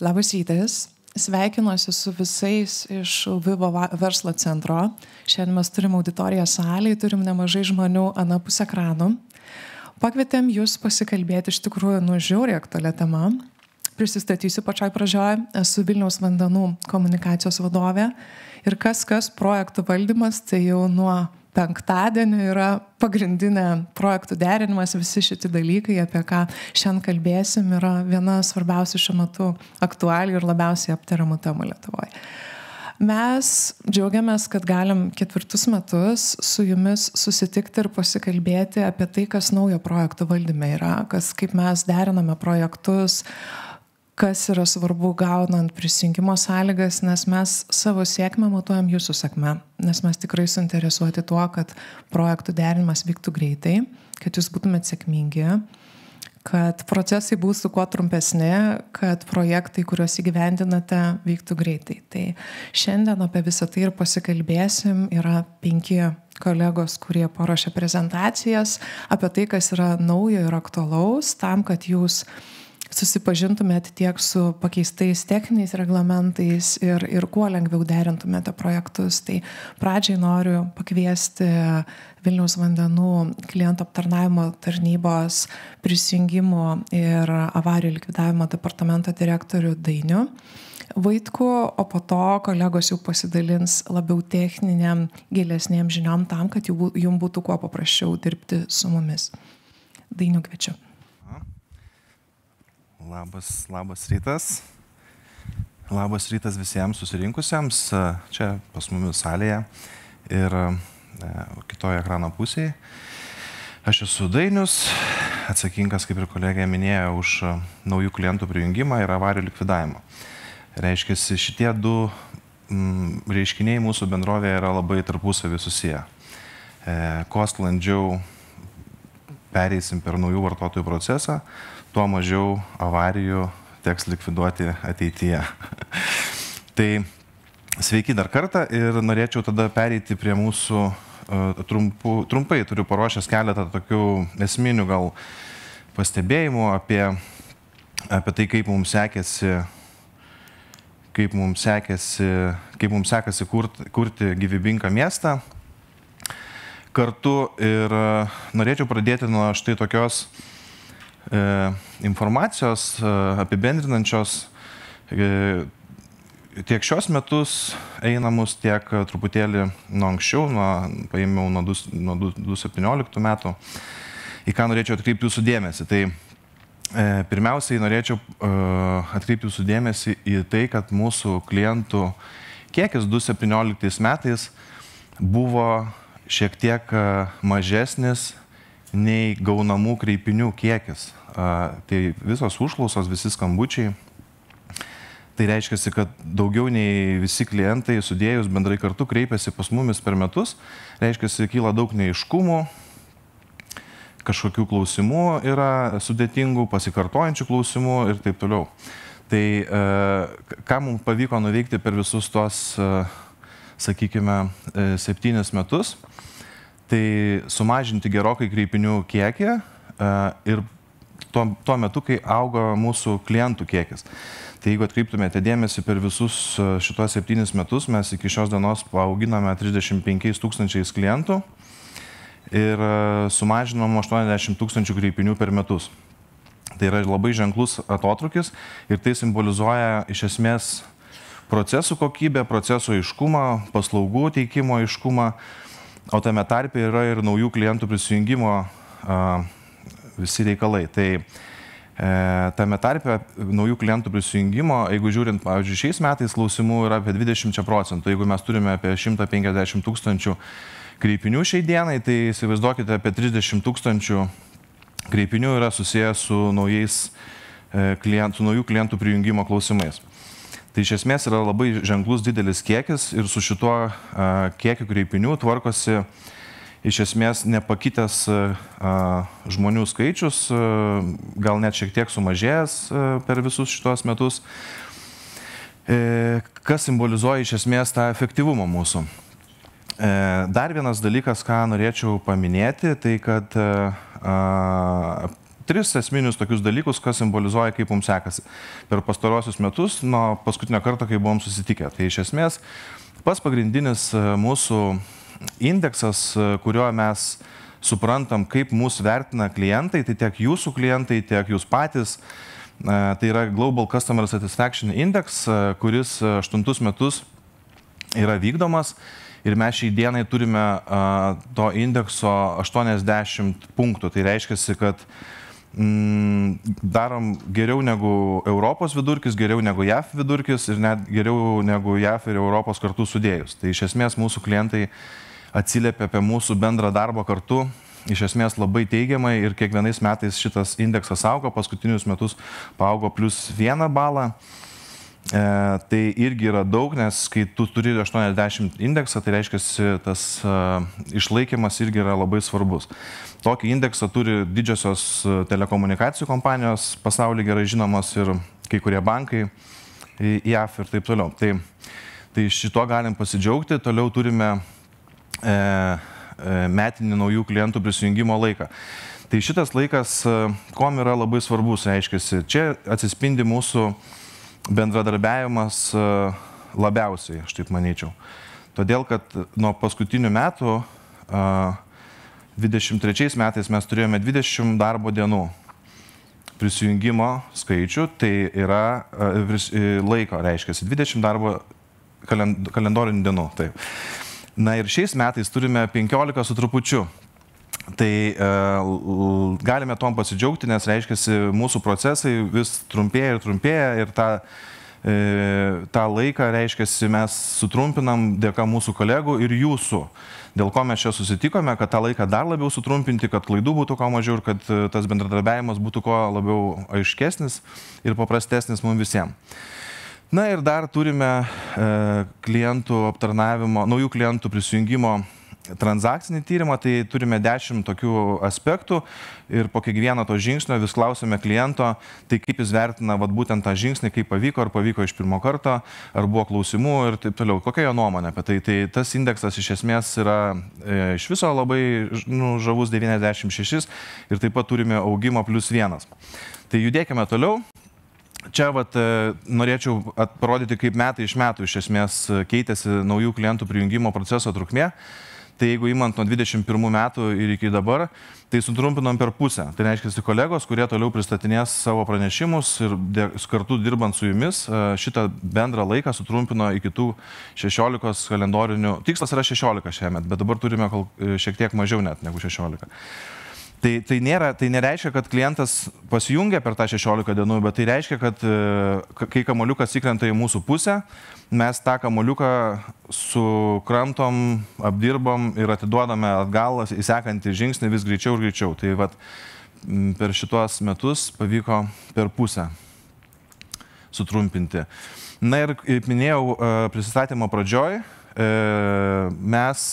Labas rytas. Sveikinuosi su visais iš Vivo verslo centro. Šiandien mes turim auditoriją salėje, turim nemažai žmonių anapus ekranų. Pakvietėm jūs pasikalbėti iš tikrųjų žiauriai aktualią temą. Prisistatysiu pačioj pradžioj. Esu Vilniaus vandenų komunikacijos vadovė. Ir kas projektų valdymas, tai jau nuo penktadienio yra pagrindinė projektų derinimas, visi šitie dalykai, apie ką šiandien kalbėsim, yra viena svarbiausių šiuo metu aktualių ir labiausiai aptariamų temų Lietuvoje. Mes džiaugiamės, kad galim 4 metus su jumis susitikti ir pasikalbėti apie tai, kas naujo projektų valdyme yra, kaip mes deriname projektus, kas yra svarbu gaunant prisijungimo sąlygas, nes mes savo sėkmę matuojam jūsų sėkmę, nes mes tikrai suinteresuoti tuo, kad projektų derinimas vyktų greitai, kad jūs būtumėt sėkmingi, kad procesai būtų kuo trumpesni, kad projektai, kuriuos įgyvendinate, vyktų greitai. Tai šiandien apie visą tai ir pasikalbėsim. Yra 5 kolegos, kurie paruošė prezentacijas apie tai, kas yra naujo ir aktualaus, tam, kad jūs susipažintumėte tiek su pakeistais techniniais reglamentais ir kuo lengviau derintumėte projektus. Tai pradžiai noriu pakviesti Vilniaus vandenų klientų aptarnavimo tarnybos prisijungimo ir avarijų likvidavimo departamento direktorių Dainių Vaitkų, o po to kolegos jau pasidalins labiau techniniam, gilesnėm žiniom tam, kad jums būtų kuo paprasčiau dirbti su mumis. Dainių kviečiu. Labas rytas. Labas rytas visiems susirinkusiems čia pas mumis salėje ir kitoje ekrano pusėje. Aš esu Dainius, atsakingas, kaip ir kolegė minėjo, už naujų klientų prijungimą ir avarijų likvidavimą. Reiškia, šitie 2 reiškiniai mūsų bendrovėje yra labai tarpusavį susiję. Kuo sklandžiau pereisim per naujų vartotojų procesą, tuo mažiau avarijų teks likviduoti ateityje. Tai sveiki dar kartą ir norėčiau tada pereiti prie mūsų trumpai turiu paruošęs keletą tokių esminių gal pastebėjimų apie tai, kaip mums sekasi kurti gyvybingą miestą. Kartu ir norėčiau pradėti nuo štai tokios informacijos apibendrinančios tiek šios metus einamus, tiek truputėlį nuo anksčiau, paėmiau nuo 2017 metų, į ką norėčiau atkreipti jūsų dėmesį. Tai pirmiausiai norėčiau atkreipti jūsų dėmesį į tai, kad mūsų klientų kiekis 2017 metais buvo šiek tiek mažesnis nei gaunamų kreipinių kiekis. Tai visos užklausos, visi skambučiai. Tai reiškia, kad daugiau nei visi klientai sudėjus bendrai kartu kreipiasi pas mumis per metus. Reiškia, kyla daug neaiškumų, kažkokių klausimų yra sudėtingų, pasikartojančių klausimų ir taip toliau. Tai ką mums pavyko nuveikti per visus tos, sakykime, 7 metus, tai sumažinti gerokai kreipinių kiekį ir tuo metu, kai augo mūsų klientų kiekis. Tai jeigu atkreiptumėte dėmesį, per visus šitos 7 metus mes iki šios dienos paauginame 35 000 klientų ir sumažinom 80 000 kreipinių per metus. Tai yra labai ženklus atotrukis ir tai simbolizuoja iš esmės procesų kokybę, procesų aiškumą, paslaugų teikimo aiškumą, o tame tarpe yra ir naujų klientų prisijungimo visi reikalai. Tai tame tarpe naujų klientų prisijungimo, jeigu žiūrint, pavyzdžiui, šiais metais klausimų yra apie 20%. Jeigu mes turime apie 150 000 kreipinių šiai dienai, tai įsivaizduokite, apie 30 000 kreipinių yra susijęs su naujų klientų prijungimo klausimais. Tai iš esmės yra labai ženklus didelis kiekis ir su šituo kiekiu kreipinių tvarkosi iš esmės nepakitęs žmonių skaičius, gal net šiek tiek sumažėjęs per visus šitos metus, kas simbolizuoja iš esmės tą efektyvumą mūsų. Dar vienas dalykas, ką norėčiau paminėti, tai kad tris esminius tokius dalykus, kas simbolizuoja, kaip mums sekasi per pastarosius metus nuo paskutinio karto, kai buvom susitikę. Tai iš esmės pats pagrindinis mūsų indeksas, kuriuo mes suprantam, kaip mūsų vertina klientai, tai tiek jūsų klientai, tiek jūs patys. Tai yra Global Customer Satisfaction Index, kuris 8 metus yra vykdomas ir mes šiai dienai turime to indekso 80 punktų. Tai reiškia, kad darom geriau negu Europos vidurkis, geriau negu JAF vidurkis ir net geriau negu JAF ir Europos kartu sudėjus. Tai iš esmės mūsų klientai atsiliepia apie mūsų bendrą darbą kartu, iš esmės labai teigiamai ir kiekvienais metais šitas indeksas auga, paskutinius metus paaugo +1 balą. Tai irgi yra daug, nes kai tu turi 80 indeksą, tai reiškia, tas išlaikymas irgi yra labai svarbus. Tokį indeksą turi didžiosios telekomunikacijų kompanijos, pasaulyje gerai žinomos ir kai kurie bankai, JAF ir taip toliau. Tai šito galim pasidžiaugti, toliau turime metinį naujų klientų prisijungimo laiką. Tai šitas laikas, kom yra labai svarbus, reiškia, čia atsispindi mūsų bendradarbiavimas labiausiai, aš taip manyčiau. Todėl, kad nuo paskutinių metų, 23 metais mes turėjome 20 darbo dienų prisijungimo skaičių, tai yra laiko, reiškia, 20 darbo kalendorinių dienų. Taip. Na ir šiais metais turime 15 su trupučiu. Tai galime tom pasidžiaugti, nes reiškia, mūsų procesai vis trumpėja ir trumpėja ir tą laiką, reiškia, mes sutrumpinam dėka mūsų kolegų ir jūsų. Dėl ko mes čia susitikome, kad tą laiką dar labiau sutrumpinti, kad klaidų būtų kuo mažiau ir kad tas bendradarbiavimas būtų kuo labiau aiškesnis ir paprastesnis mums visiems. Na ir dar turime klientų aptarnavimo, naujų klientų prisijungimo transakcinį tyrimą, tai turime 10 tokių aspektų ir po kiekvieno to žingsnio vis klausome kliento, tai kaip jis vertina būtent tą žingsnį, kaip pavyko, ar pavyko iš pirmo karto, ar buvo klausimų ir taip toliau. Kokia jo nuomonė apie tai? Tai tas indeksas iš esmės yra iš viso labai žavus 96 ir taip pat turime augimo +1. Tai judėkime toliau. Čia norėčiau parodyti, kaip metai iš metų iš esmės keitėsi naujų klientų prijungimo proceso trukmė. Tai jeigu imant nuo 21 metų ir iki dabar, tai sutrumpinom per pusę. Tai reiškia, kolegos, kurie toliau pristatinės savo pranešimus ir kartu dirbant su jumis, šitą bendrą laiką sutrumpino iki tų 16 kalendorinių. Tikslas yra 16 šiemet, bet dabar turime šiek tiek mažiau net negu 16. Tai nereiškia, kad klientas pasijungia per tą 16 dienų, bet tai reiškia, kad kai kamuoliukas įkrenta į mūsų pusę, mes tą kamuoliuką sukramtom, apdirbom ir atiduodame atgal į sekantį žingsnį vis greičiau ir greičiau. Tai per šitos metus pavyko per pusę sutrumpinti. Na ir kaip minėjau prisistatymo pradžioj, mes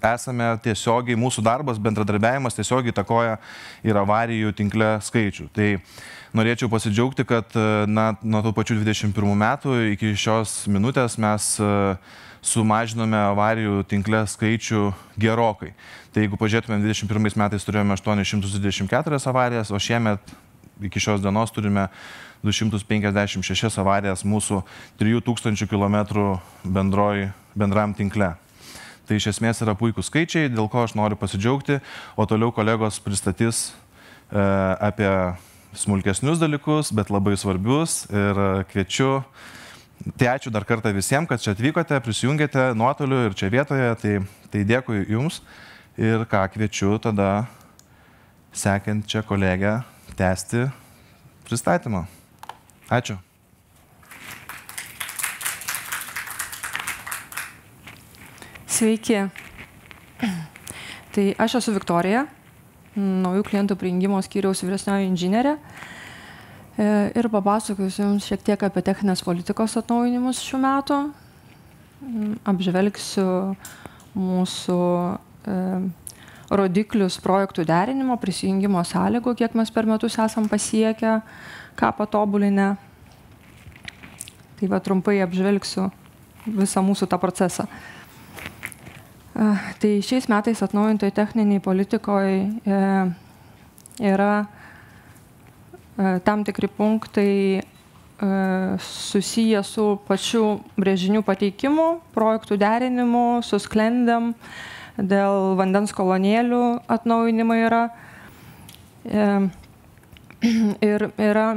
esame tiesiogiai, mūsų darbas, bendradarbiavimas tiesiogiai įtakoja ir avarijų tinkle skaičių. Tai norėčiau pasidžiaugti, kad nuo tų pačių 21 metų iki šios minutės mes sumažinome avarijų tinkle skaičių gerokai. Tai jeigu pažiūrėtume, 21 metais turėjome 824 avarijas, o šiemet iki šios dienos turime 256 avarijas mūsų 3000 km bendram tinkle. Tai iš esmės yra puikūs skaičiai, dėl ko aš noriu pasidžiaugti, o toliau kolegos pristatys apie smulkesnius dalykus, bet labai svarbius ir kviečiu. Tai ačiū dar kartą visiems, kad čia atvykote, prisijungėte nuotoliu ir čia vietoje, tai dėkui jums ir ką kviečiu tada sekant čia kolegę tęsti pristatymą. Ačiū. Sveiki. Tai aš esu Viktorija, naujų klientų prijungimo skyriaus vyresnioji inžinierė ir papasakosiu jums šiek tiek apie techninės politikos atnaujinimus šių metų. Apžvelgsiu mūsų rodiklius projektų derinimo, prisijungimo sąlygų, kiek mes per metus esam pasiekę, ką patobulinę. Tai trumpai apžvelgsiu visą mūsų tą procesą. Tai šiais metais atnaujintoje techniniai politikoje yra tam tikri punktai susiję su pačiu brėžinių pateikimu, projektų derinimu, su sklendėm, dėl vandens kolonėlių atnaujinimai yra. Ir yra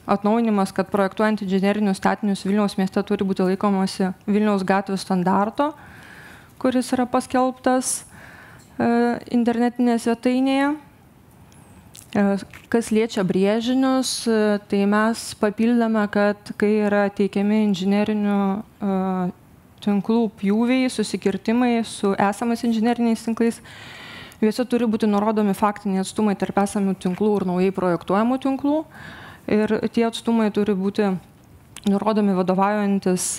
atnaujinimas, kad projektuojant inžinerinius statinius Vilniaus mieste turi būti laikomasi Vilniaus gatvių standarto, kuris yra paskelbtas internetinėje svetainėje. Kas liečia brėžinius, tai mes papildėme, kad kai yra teikiami inžinerinių tinklų pjūviai, susikirtimai su esamais inžineriniais tinklais, juose turi būti nurodomi faktiniai atstumai tarp esamų tinklų ir naujai projektuojamų tinklų. Ir tie atstumai turi būti nurodomi vadovaujantis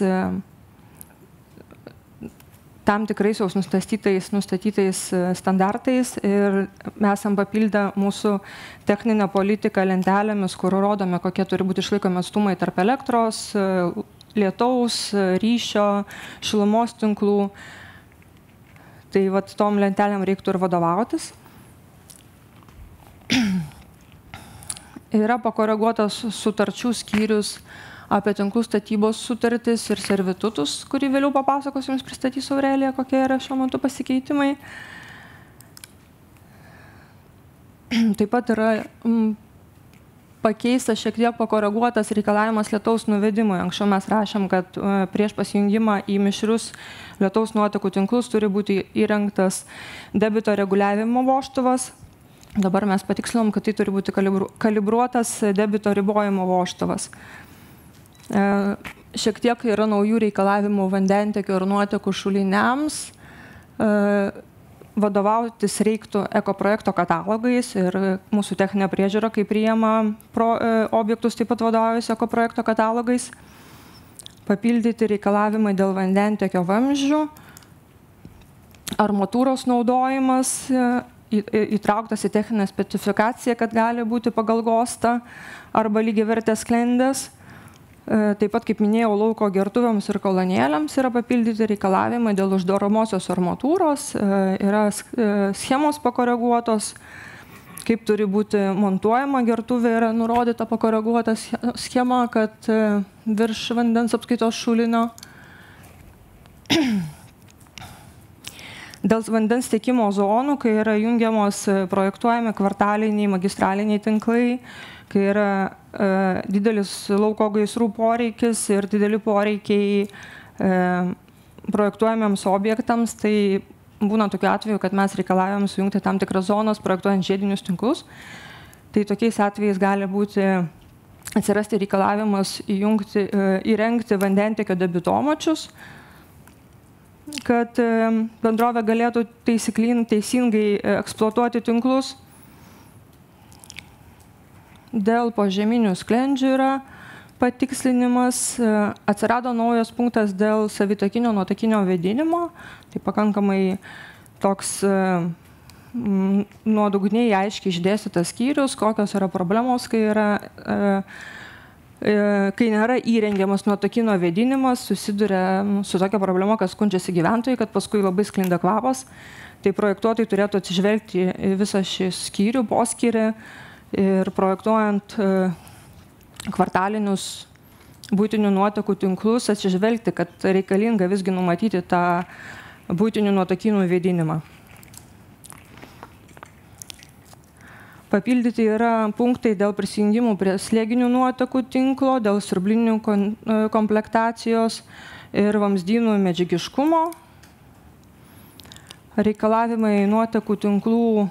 tam tikrais jau nustatytais standartais. Ir mes esam papildę mūsų techninę politiką lentelėmis, kur rodome, kokie turi būti išlaikomi atstumai tarp elektros, lietaus, ryšio, šilumos tinklų. Tai vat tom lentelėm reiktų ir vadovautis. Yra pakoreguotas sutarčių skyrius apie tinklų statybos sutartis ir servitutus, kurį vėliau papasakos jums pristatys Aurelija, kokie yra šiuo metu pasikeitimai. Taip pat yra pakeistas šiek tiek pakoreguotas reikalavimas lietaus nuvedimui. Anksčiau mes rašėm, kad prieš pasijungimą į mišrius lietaus nuotekų tinklus turi būti įrengtas debito reguliavimo vožtuvas. Dabar mes patikslinom, kad tai turi būti kalibruotas debito ribojimo vožtuvas. Šiek tiek yra naujų reikalavimų vandentiekio ir nuotekų šuliniams. Vadovautis reiktų ekoprojekto katalogais ir mūsų techninė priežiūra, kai priima objektus, taip pat vadovaujasi ekoprojekto katalogais. Papildyti reikalavimai dėl vandentiekio vamzdžių, armatūros naudojimas, įtrauktas į techninę specifikaciją, kad gali būti pagal GOSTA arba lygiavertės sklendės. Taip pat, kaip minėjau, lauko gertuvėms ir kolonėlėms yra papildyti reikalavimai dėl uždaromosios armatūros, yra schemos pakoreguotos, kaip turi būti montuojama gertuvė, yra nurodyta pakoreguota schema, kad virš vandens apskaitos šulinio. Dėl vandens tiekimo zonų, kai yra jungiamos projektuojami kvartaliniai, magistraliniai tinklai, kai yra didelis lauko gaisrų poreikis ir dideli poreikiai projektuojamiems objektams, tai būna tokiu atveju, kad mes reikalavome sujungti tam tikras zonas, projektuojant žiedinius tinklus. Tai tokiais atvejais gali būti atsirasti reikalavimas įrengti vandentiekio debitomačius, kad bendrovė galėtų teisingai eksploatuoti tinklus. Dėl požeminių sklendžių yra patikslinimas. Atsirado naujas punktas dėl savitakinio nuotakinio vėdinimo. Tai pakankamai toks nuodugniai aiškiai išdėstytas skyrius, kokios yra problemos, kai nėra įrengiamas nuotakinio vėdinimas, susiduria su tokia problema, kad skundžiasi gyventojai, kad paskui labai sklinda kvapas. Tai projektuotojai turėtų atsižvelgti į visą šį skyrių, poskyrį ir projektuojant kvartalinius buitinių nuotekų tinklus atsižvelgti, kad reikalinga visgi numatyti tą buitinių nuotakinų vėdinimą. Papildyti yra punktai dėl prisijungimų prie slėginių nuotekų tinklo, dėl siurblinių komplektacijos ir vamzdynų medžiagiškumo. Reikalavimai nuotekų tinklų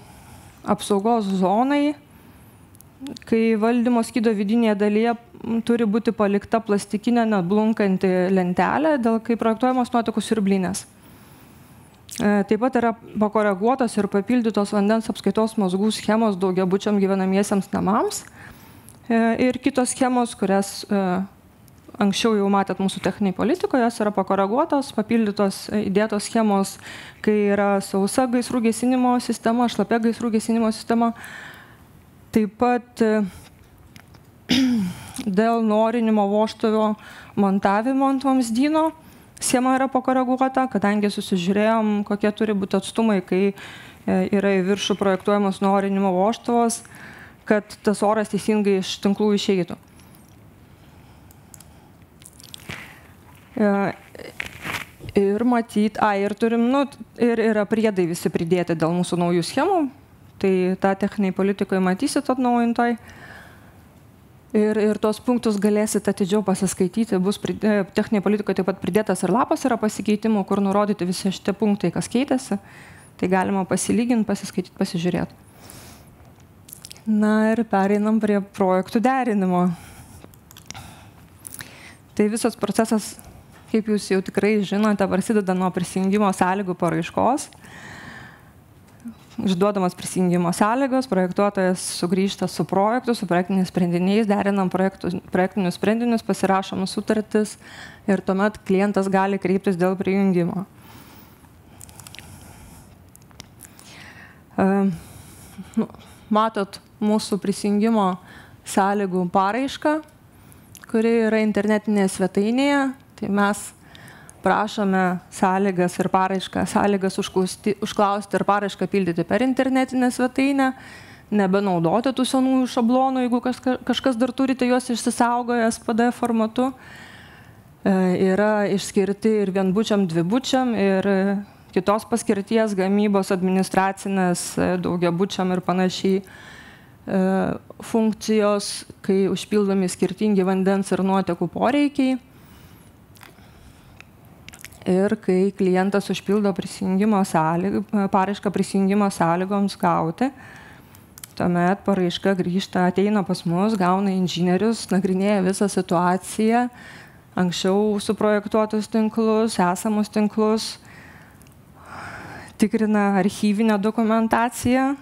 apsaugos zonai, kai valdymo skydo vidinėje dalyje turi būti palikta plastikinė neblunkanti lentelė, dėl kai projektuojamos nuotekų siurblinės. Taip pat yra pakoreguotos ir papildytos vandens apskaitos mazgų schemos daugiabučiam gyvenamiesiems namams ir kitos schemos, kurias anksčiau jau matėt mūsų techninėje politikoje, jos yra pakoreguotos, papildytos, įdėtos schemos, kai yra sausa gaisrų gesinimo sistema, šlapia gaisrų gesinimo sistema. Taip pat dėl norinimo vožtuvio montavimo ant vamzdyno schema yra pakoreguota, kadangi susižiūrėjom, kokie turi būti atstumai, kai yra į viršų projektuojamas norinimo vožtuvas, kad tas oras teisingai iš tinklų išeitų. Ir matyt, ir turim, ir yra priedai visi pridėti dėl mūsų naujų schemų, tai tą techniniai politikoje matysit atnaujintoj. Ir tos punktus galėsit atidžiau pasiskaityti, bus techniniai politikoje taip pat pridėtas ir lapas yra pasikeitimų, kur nurodyti visi šitie punktai, kas keitėsi, tai galima pasilyginti, pasiskaityti, pasižiūrėti. Na ir pereinam prie projektų derinimo. Tai visas procesas, kaip jūs jau tikrai žinote, prasideda nuo prisijungimo sąlygų paraiškos. Išduodamas prisijungimo sąlygos, projektuotojas sugrįžta su projektu, su projektiniais sprendiniais, derinam projektinius sprendinius, pasirašom sutartis ir tuomet klientas gali kreiptis dėl prijungimo. Matot mūsų prisijungimo sąlygų paraišką, kuri yra internetinėje svetainėje. Tai mes prašome sąlygas ir paraišką, sąlygas užklausti ir paraišką pildyti per internetinę svetainę, nebenaudoti tų senųjų šablonų, jeigu kažkas dar turite juos išsisaugojęs PDF formatu. Yra išskirti ir vienbučiam, dvibučiam ir kitos paskirties gamybos, administracinės, daugiabučiam ir panašiai funkcijos, kai užpildomi skirtingi vandens ir nuotekų poreikiai. Ir kai klientas užpildo paraišką prisijungimo sąlygoms gauti, tuomet paraiška grįžta, ateina pas mus, gauna inžinierius, nagrinėja visą situaciją, anksčiau suprojektuotus tinklus, esamus tinklus, tikrina archyvinę dokumentaciją,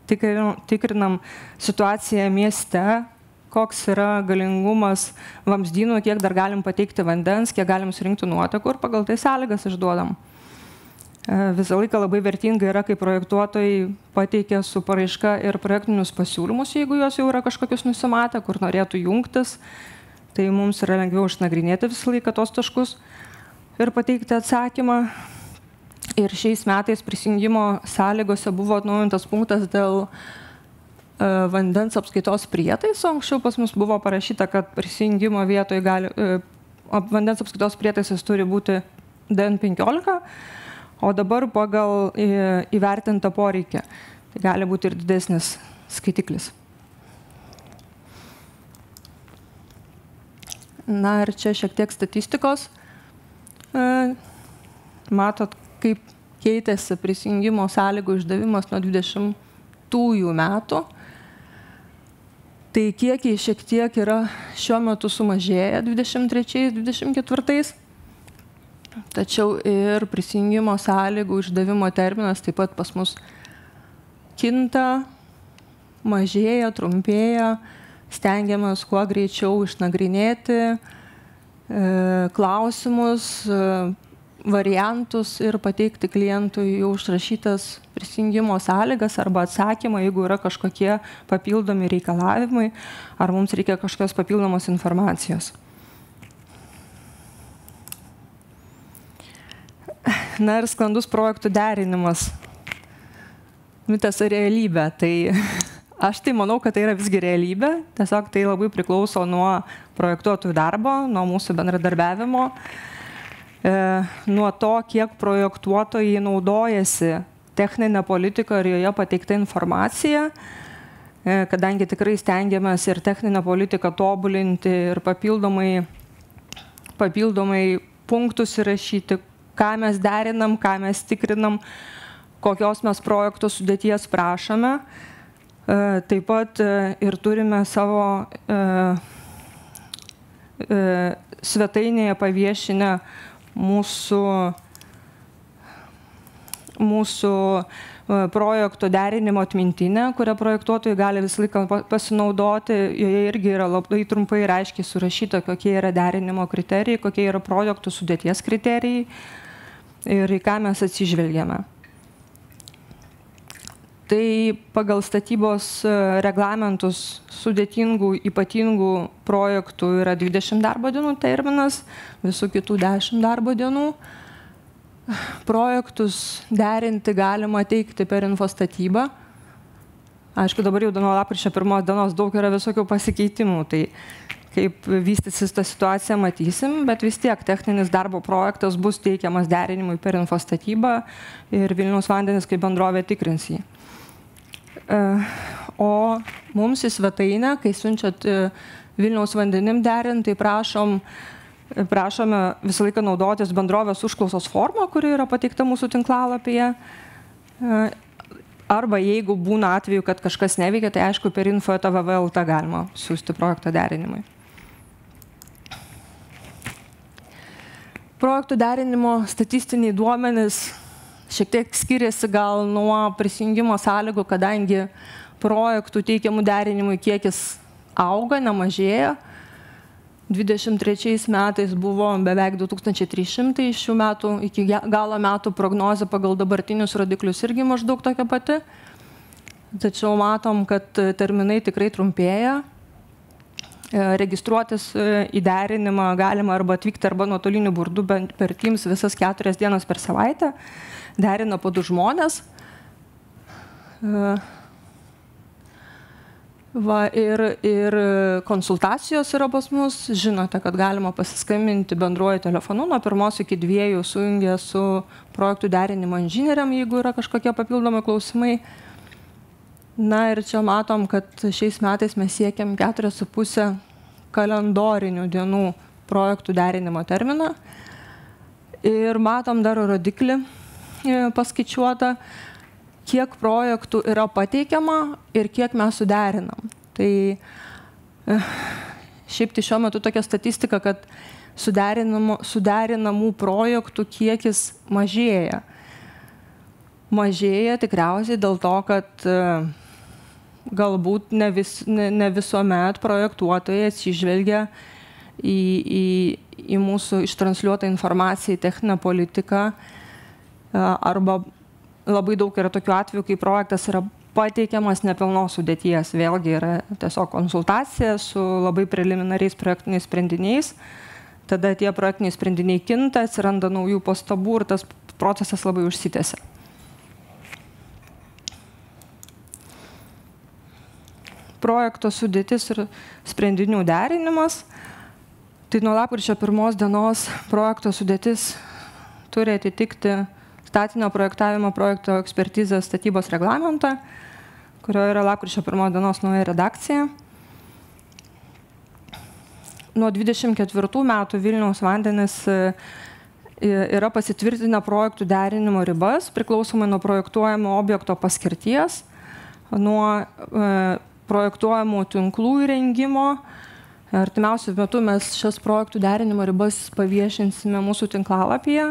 tikrinam situaciją mieste, koks yra galingumas vamzdynų, kiek dar galim pateikti vandens, kiek galim surinkti nuotekų ir pagal tai sąlygas išduodam. Visą laiką labai vertinga yra, kai projektuotojai pateikia su paraiška ir projektinius pasiūlymus, jeigu jos jau yra kažkokius nusimatę, kur norėtų jungtis, tai mums yra lengviau išnagrinėti visą laiką tos taškus ir pateikti atsakymą. Ir šiais metais prisijungimo sąlygose buvo atnaujintas punktas dėl vandens apskaitos prietaiso. Anksčiau pas mus buvo parašyta, kad prisijungimo vietoje vandens apskaitos prietaisas turi būti DN15, o dabar pagal įvertintą poreikį. Tai gali būti ir didesnis skaitiklis. Na ir čia šiek tiek statistikos. Matot, kaip keitėsi prisijungimo sąlygų išdavimas nuo 2020 metų. Tai kiekiai šiek tiek yra šiuo metu sumažėję 23-24, tačiau ir prisijungimo sąlygų išdavimo terminas taip pat pas mus kinta, mažėja, trumpėja, stengiamės kuo greičiau išnagrinėti klausimus, variantus ir pateikti klientui jau užrašytas prisijungimo sąlygas arba atsakymą, jeigu yra kažkokie papildomi reikalavimai ar mums reikia kažkokios papildomos informacijos. Na ir sklandus projektų derinimas. Mitas ar realybė. Tai aš tai manau, kad tai yra visgi realybė. Tiesiog tai labai priklauso nuo projektuotojų darbo, nuo mūsų bendradarbiavimo. Nuo to, kiek projektuotojai naudojasi techninę politiką ir joje pateikta informacija, kadangi tikrai stengiamės ir techninę politiką tobulinti ir papildomai punktus įrašyti, ką mes derinam, ką mes tikrinam, kokios mes projekto sudėties prašome. Taip pat ir turime savo svetainėje paviešinę mūsų projekto derinimo atmintinę, kurią projektuotojai gali visą laiką pasinaudoti. Joje irgi yra labai trumpai ir aiškiai surašyta, kokie yra derinimo kriterijai, kokie yra projektų sudėties kriterijai ir į ką mes atsižvelgiame. Tai pagal statybos reglamentus sudėtingų, ypatingų projektų yra 20 darbo dienų terminas, visų kitų 10 darbo dienų. Projektus derinti galima teikti per infostatybą. Aišku, dabar jau nuo lapkričio 1 dienos daug yra visokių pasikeitimų, tai kaip vystysis ta situacija matysim, bet vis tiek techninis darbo projektas bus teikiamas derinimui per Infostatybą ir Vilniaus vandenys kaip bendrovė tikrins jį. O mums į svetainę, kai siunčiat Vilniaus vandenim derint, tai prašome visą laiką naudotis bendrovės užklausos formą, kuri yra pateikta mūsų tinklalapyje. Arba jeigu būna atveju, kad kažkas neveikia, tai aišku, per info@vv.lt galima siūsti projekto derinimui. Projektų derinimo statistiniai duomenys šiek tiek skiriasi gal nuo prisijungimo sąlygų, kadangi projektų teikiamų derinimui kiekis auga, nemažėja. 23 metais buvo beveik 2300, šių metų iki galo metų prognozė pagal dabartinius rodiklius irgi maždaug tokia pati. Tačiau matom, kad terminai tikrai trumpėja. Registruotis į derinimą galima arba atvykti arba nuotoliniu būdu per Teams visas 4 dienas per savaitę. Derina po 2 žmonės. Ir konsultacijos yra pas mus. Žinote, kad galima pasiskambinti bendruoju telefonu nuo 1 iki 2 sujungę su projektų derinimo inžinieriam, jeigu yra kažkokie papildomi klausimai. Na ir čia matom, kad šiais metais mes siekiam 4,5 kalendorinių dienų projektų derinimo terminą. Ir matom dar rodiklį paskaičiuotą, kiek projektų yra pateikiama ir kiek mes suderinam. Tai šiaip tai šiuo metu tokia statistika, kad suderinamų projektų kiekis mažėja. Mažėja tikriausiai dėl to, kad galbūt ne visuomet projektuotojai atsižvelgia į mūsų ištransliuotą informaciją, į techninę politiką, arba labai daug yra tokių atvejų, kai projektas yra pateikiamas nepilnos sudėties. Vėlgi yra tiesiog konsultacija su labai preliminariais projektiniais sprendiniais. Tada tie projektiniai sprendiniai kinta, atsiranda naujų pastabų ir tas procesas labai užsitęsia. Projekto sudėtis ir sprendinių derinimas. Tai nuo lapkričio 1 dienos projekto sudėtis turi atitikti statinio projektavimo projekto ekspertizės statybos reglamentą, kurio yra lapkričio 1 dienos nauja redakcija. Nuo 24 metų Vilniaus vandenys yra pasitvirtinę projektų derinimo ribas, priklausomai nuo projektuojamo objekto paskirties, nuo projektuojamų tinklų įrengimo. Artimiausiu metu mes šias projektų derinimo ribas paviešinsime mūsų tinklalapyje,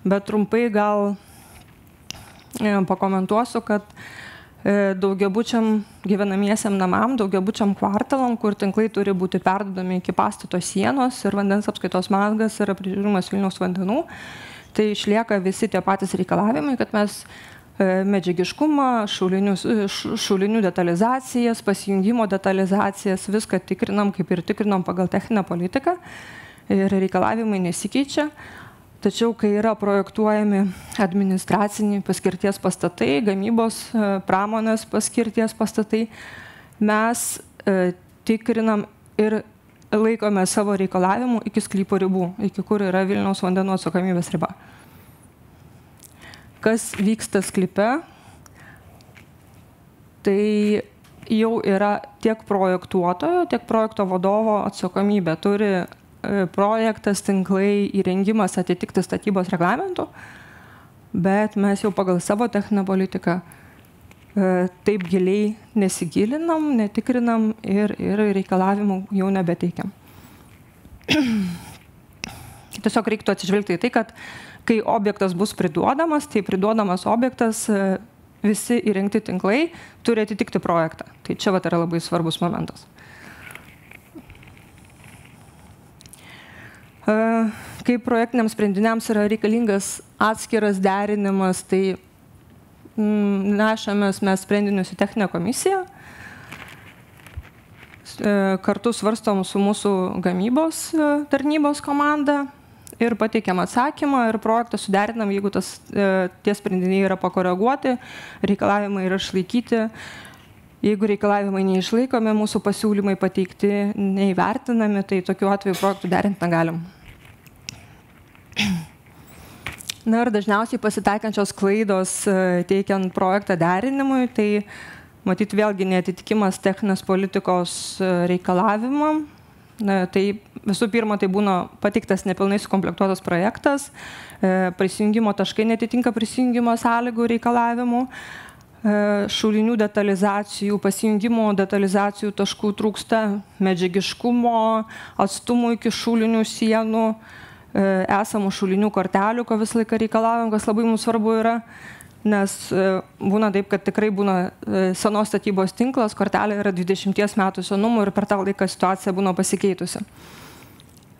bet trumpai gal pakomentuosiu, kad daugiabučiam gyvenamiesiam namam, daugiabučiam kvartalam, kur tinklai turi būti perduodami iki pastato sienos ir vandens apskaitos mazgas yra prižiūrimas Vilniaus vandenų, tai išlieka visi tie patys reikalavimai, kad mes medžiagiškumą, šulinių detalizacijas, pasijungimo detalizacijas, viską tikrinam, kaip ir tikrinam pagal techninę politiką ir reikalavimai nesikeičia. Tačiau, kai yra projektuojami administraciniai paskirties pastatai, gamybos, pramonės paskirties pastatai, mes tikrinam ir laikome savo reikalavimų iki sklypo ribų, iki kur yra Vilniaus vandenų atsakomybės riba. Kas vyksta sklype, tai jau yra tiek projektuotojo, tiek projekto vadovo atsakomybė. Turi projektas, tinklai, įrengimas atitikti statybos reglamentų, bet mes jau pagal savo techninę politiką taip giliai nesigilinam, netikrinam ir reikalavimų jau nebeteikiam. Tiesiog reiktų atsižvelgti į tai, kad kai objektas bus priduodamas, tai priduodamas objektas, visi įrengti tinklai turi atitikti projektą. Tai čia yra labai svarbus momentas. Kai projektiniams sprendiniams yra reikalingas atskiras derinimas, tai nešamės mes sprendinius į techninę komisiją. Kartu svarstom su mūsų gamybos tarnybos komanda ir pateikiam atsakymą ir projektą suderinam, jeigu tie sprendiniai yra pakoreguoti, reikalavimai yra išlaikyti. Jeigu reikalavimai neišlaikomi, mūsų pasiūlymai pateikti neįvertinami, tai tokiu atveju projektų derinti negalim. Na ir dažniausiai pasitaikančios klaidos teikiant projektą derinimui, tai matyti vėlgi neatitikimas techninės politikos reikalavimam. Tai visų pirma, tai būna pateiktas nepilnai sukomplektuotas projektas, prisijungimo taškai netitinka prisijungimo sąlygų reikalavimų, šulinių detalizacijų, pasijungimo detalizacijų taškų trūksta, medžiagiškumo, atstumų iki šulinių sienų, esamų šulinių kortelių, ko visą laiką reikalavom, kas labai mums svarbu yra, nes būna taip, kad tikrai būna senos statybos tinklas, kortelė yra 20 metų senumo ir per tą laiką situacija būna pasikeitusi.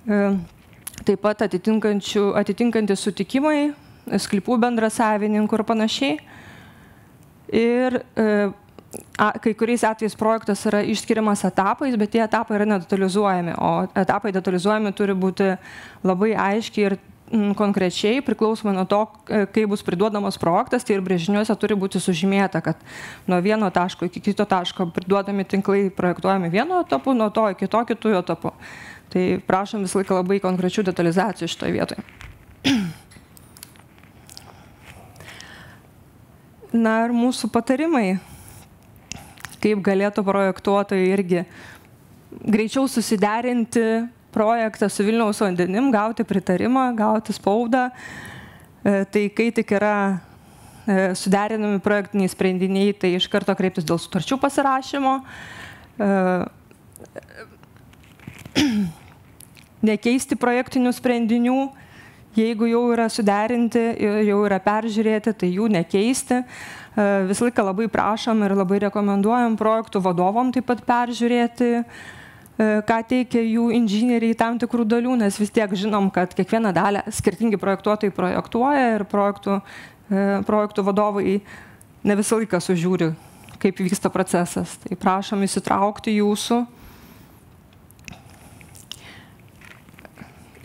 Taip pat atitinkantys sutikimai, sklypų bendrasavininkų ir panašiai. Ir kai kuriais atvejais projektas yra išskiriamas etapais, bet tie etapai yra nedetalizuojami, o etapai detalizuojami turi būti labai aiškiai ir konkrečiai, priklausomai nuo to, kai bus priduodamas projektas, tai ir brėžiniuose turi būti sužymėta, kad nuo vieno taško iki kito taško priduodami tinklai projektuojami vienu etapu, nuo to iki to kitų etapų. Tai prašom visą laiką labai konkrečių detalizacijų šitoje vietoje. Na ir mūsų patarimai, kaip galėtų projektuotojai irgi greičiau susiderinti projektą su Vilniaus vandenim, gauti pritarimą, gauti spaudą. Tai kai tik yra suderinami projektiniai sprendiniai, tai iš karto kreiptis dėl sutarčių pasirašymo. Nekeisti projektinių sprendinių. Jeigu jau yra suderinti, jau yra peržiūrėti, tai jų nekeisti. Visą laiką labai prašom ir labai rekomenduojam projektų vadovom taip pat peržiūrėti, ką teikia jų inžinieriai tam tikrų dalių, nes vis tiek žinom, kad kiekvieną dalį skirtingi projektuotojai projektuoja ir projektų vadovai ne visą laiką sužiūri, kaip vyksta procesas. Tai prašom įsitraukti jūsų.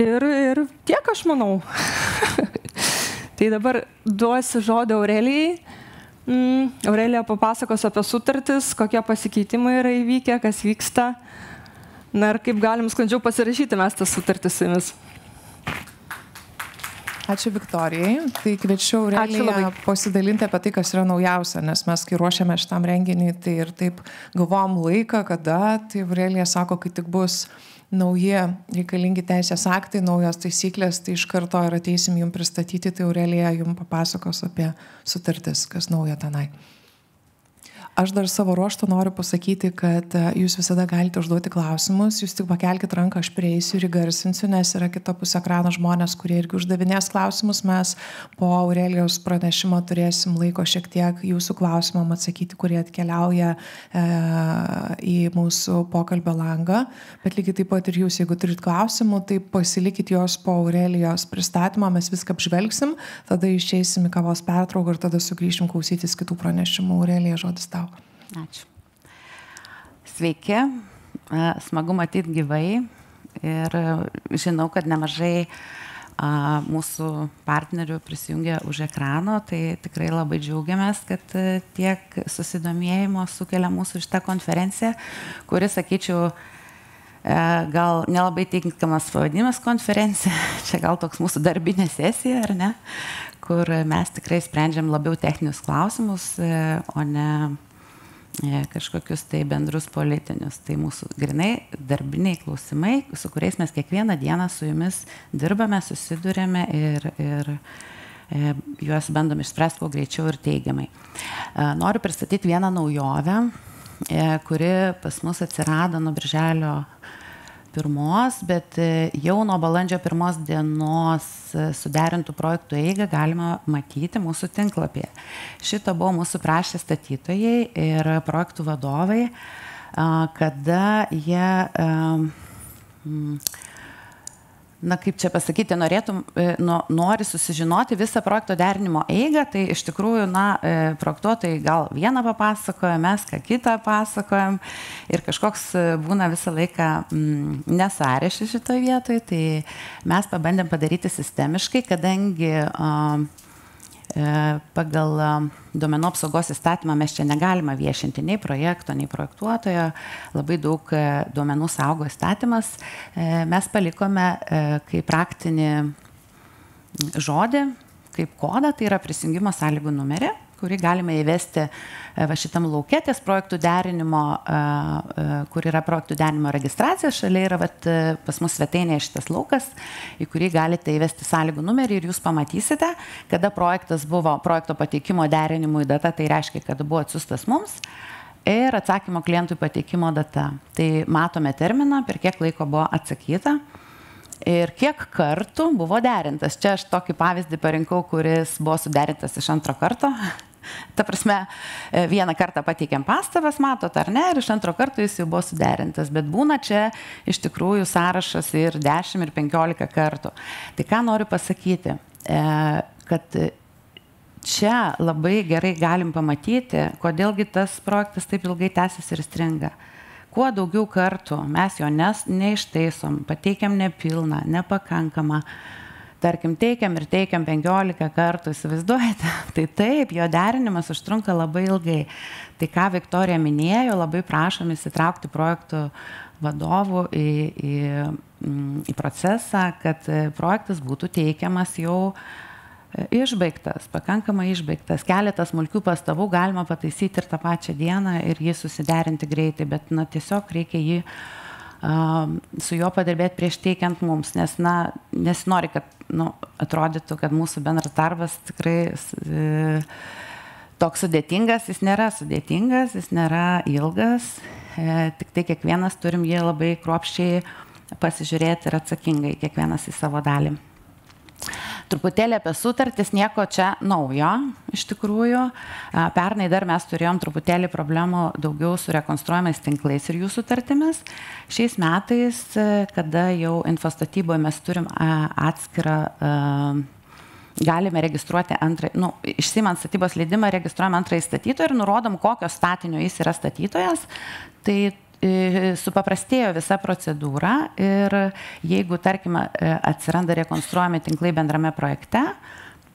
Ir tiek aš manau. Tai dabar duosiu žodį Aurelijai. Aurelija papasakos apie sutartis, kokie pasikeitimai yra įvykę, kas vyksta. Na ir kaip galim sklandžiau pasirašyti mes tas sutartis su jumis. Ačiū Viktorijai. Tai kviečiu Aureliją pasidalinti apie tai, kas yra naujausia, nes mes, kai ruošiame šitam renginiui, tai ir taip galvom laiką, kada, tai Aurelija sako, kai tik bus nauji reikalingi teisės aktai, naujos taisyklės, tai iš karto ir ateisim jums pristatyti, tai Aurelija jums papasakos apie sutartis, kas naujo tenai. Aš dar savo ruožtu noriu pasakyti, kad jūs visada galite užduoti klausimus, jūs tik pakelkite ranką, aš prieisiu ir įgarsinsiu, nes yra kita pusė ekrano žmonės, kurie irgi uždavinės klausimus. Mes po Aurelijos pranešimo turėsim laiko šiek tiek jūsų klausimam atsakyti, kurie atkeliauja į mūsų pokalbio langą. Bet lygiai taip pat ir jūs, jeigu turit klausimų, tai pasilikit jos po Aurelijos pristatymą, mes viską apžvelgsim, tada išeisim į kavos pertrauką ir tada sugrįšim klausytis kitų pranešimų. Aurelija, žodis tau. Ačiū. Sveiki, smagu matyti gyvai ir žinau, kad nemažai mūsų partnerių prisijungia už ekrano, tai tikrai labai džiaugiamės, kad tiek susidomėjimo sukelia mūsų šitą konferenciją, kuri, sakyčiau, gal nelabai tinkamas pavadinimas konferencija, čia gal toks mūsų darbinė sesija, ar ne, kur mes tikrai sprendžiam labiau techninius klausimus, o ne kažkokius tai bendrus politinius. Tai mūsų grinai darbiniai klausimai, su kuriais mes kiekvieną dieną su jumis dirbame, susidurėme ir juos bandom išspręsti kuo greičiau ir teigiamai. Noriu pristatyti vieną naujovę, kuri pas mus atsirado nuo birželio 1, bet jau nuo balandžio 1 dienos suderintų projektų eigą galima matyti mūsų tinklapyje. Šito buvo mūsų prašę statytojai ir projektų vadovai, kada jie, na kaip čia pasakyti, nori susižinoti visą projekto derinimo eigą, tai iš tikrųjų, projektuotojai gal vieną papasakoja, mes ką kitą pasakojam ir kažkoks būna visą laiką nesąryšis šitoje vietoje, tai mes pabandėm padaryti sistemiškai, kadangi pagal duomenų apsaugos įstatymą mes čia negalime viešinti nei projekto, nei projektuotojo, labai daug duomenų saugo įstatymas. Mes palikome kaip praktinį žodį, kaip kodą, tai yra prisijungimo sąlygų numerį, kurį galime įvesti va šitam lauke ties projektų derinimo, kur yra projektų derinimo registracija, šalia yra pas mus svetainėje šitas laukas, į kurį galite įvesti sąlygų numerį ir jūs pamatysite, kada projektas buvo projekto pateikimo derinimui data, tai reiškia, kad buvo atsiųstas mums, ir atsakymo klientui pateikimo data. Tai matome terminą, per kiek laiko buvo atsakyta. Ir kiek kartų buvo derintas. Čia aš tokį pavyzdį parinkau, kuris buvo suderintas iš antro karto. Ta prasme, vieną kartą pateikėm pastabas, matot ar ne, ir iš antro karto jis jau buvo suderintas. Bet būna čia iš tikrųjų sąrašas ir 10, ir 15 kartų. Tai ką noriu pasakyti, kad čia labai gerai galim pamatyti, kodėlgi tas projektas taip ilgai tęsiasi ir stringa. Kuo daugiau kartų mes jo neištaisom, pateikiam nepilną, nepakankamą, tarkim, teikiam ir teikiam 15 kartų, įsivaizduojate, tai taip, jo derinimas užtrunka labai ilgai. Tai ką Viktorija minėjo, labai prašom įsitraukti projektų vadovų į procesą, kad projektas būtų teikiamas jau išbaigtas, pakankamai išbaigtas. Keletas smulkių pastabų galima pataisyti ir tą pačią dieną ir jį susiderinti greitai, bet tiesiog reikia jį su juo padirbėti prieš teikiant mums, nes nesinori, kad atrodytų, kad mūsų bendras darbas tikrai toks sudėtingas, jis nėra sudėtingas, jis nėra ilgas, tik tai kiekvienas turim jį labai kruopščiai pasižiūrėti ir atsakingai kiekvienas į savo dalį. Truputėlį apie sutartis, nieko čia naujo, iš tikrųjų. Pernai dar mes turėjom truputėlį problemų daugiau su rekonstruojamais tinklais ir jų sutartimis. Šiais metais, kada jau infostatyboje mes turim atskirą, galime registruoti antrąjį, išsiimant statybos leidimą, registruojam antrąjį statytoją ir nurodom, kokio statinio jis yra statytojas. Tai supaprastėjo visa procedūra ir jeigu, tarkime, atsiranda rekonstruojami tinklai bendrame projekte,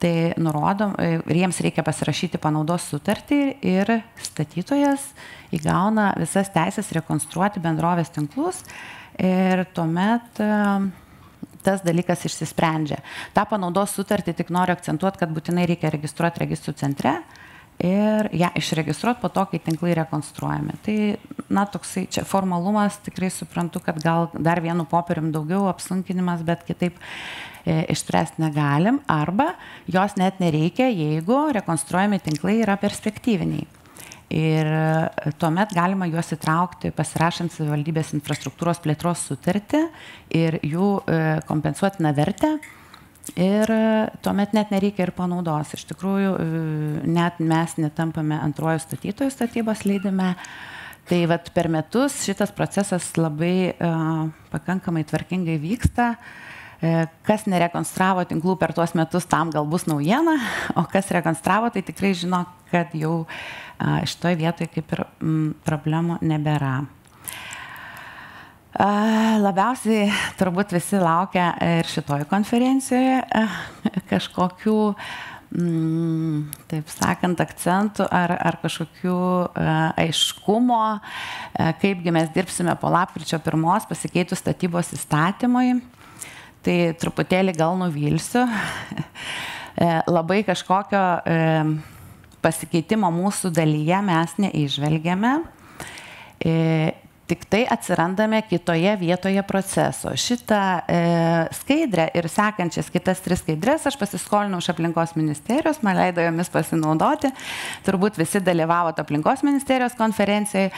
tai nurodom, ir jiems reikia pasirašyti panaudos sutartį ir statytojas įgauna visas teisės rekonstruoti bendrovės tinklus ir tuomet tas dalykas išsisprendžia. Ta panaudos sutartį tik noriu akcentuoti, kad būtinai reikia registruoti registrų centre ir ją išregistruoti po to, kai tinklai rekonstruojami. Tai, toksai čia formalumas, tikrai suprantu, kad gal dar vienu popierium daugiau apsunkinimas, bet kitaip išspręsti negalim, arba jos net nereikia, jeigu rekonstruojami tinklai yra perspektyviniai. Ir tuomet galima juos įtraukti, pasirašant savivaldybės infrastruktūros plėtros sutartį ir jų kompensuotiną vertę. Ir tuomet net nereikia ir panaudos. Iš tikrųjų, net mes netampame antruoju statytojų statybos leidime. Tai per metus šitas procesas labai pakankamai tvarkingai vyksta. Kas nerekonstravo tinklų per tuos metus, tam gal bus naujiena, o kas rekonstravo, tai tikrai žino, kad jau šitoje vietoje kaip ir problemų nebėra. Labiausiai turbūt visi laukia ir šitoj konferencijoje kažkokių, taip sakant, akcentų ar kažkokių aiškumo, kaipgi mes dirbsime po lapkričio 1 pasikeitus statybos įstatymui. Tai truputėlį gal nuvilsiu. Labai kažkokio pasikeitimo mūsų dalyje mes neįžvelgiame. Tik tai atsirandame kitoje vietoje proceso. Šitą skaidrę ir sekančias kitas 3 skaidrės aš pasiskolinau iš aplinkos ministerijos, man leido jomis pasinaudoti. Turbūt visi dalyvavote aplinkos ministerijos konferencijoje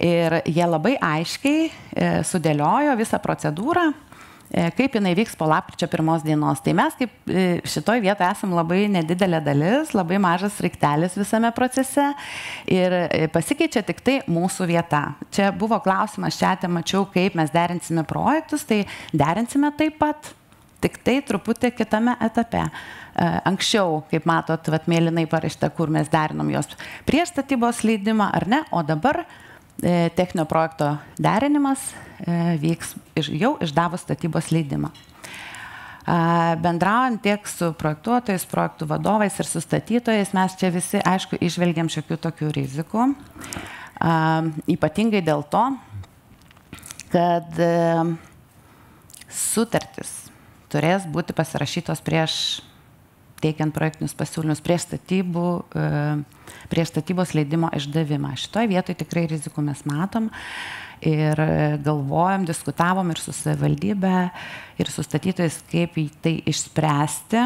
ir jie labai aiškiai sudėliojo visą procedūrą, kaip jinai vyks po lapkričio 1 dienos. Tai mes kaip šitoj vietoje esam labai nedidelė dalis, labai mažas sraigtelis visame procese ir pasikeičia tik tai mūsų vieta. Čia buvo klausimas, čia mačiau, kaip mes derinsime projektus, tai derinsime taip pat, tik tai truputį kitame etape. Anksčiau, kaip matot, mėlynai parašyta, kur mes derinom jos prieš statybos leidimą ar ne, o dabar techninio projekto derinimas vyks jau išdavus statybos leidimą. Bendraujant tiek su projektuotojais, projektų vadovais ir su statytojais, mes čia visi, aišku, išvelgiam šiokių tokių rizikų. Ypatingai dėl to, kad sutartis turės būti pasirašytos prieš teikiant projektinius pasiūlymus, prieš statybos leidimo išdavimą. Šitoje vietoje tikrai rizikų mes matom ir galvojam, diskutavom ir su savivaldybė, ir su statytojais, kaip tai išspręsti.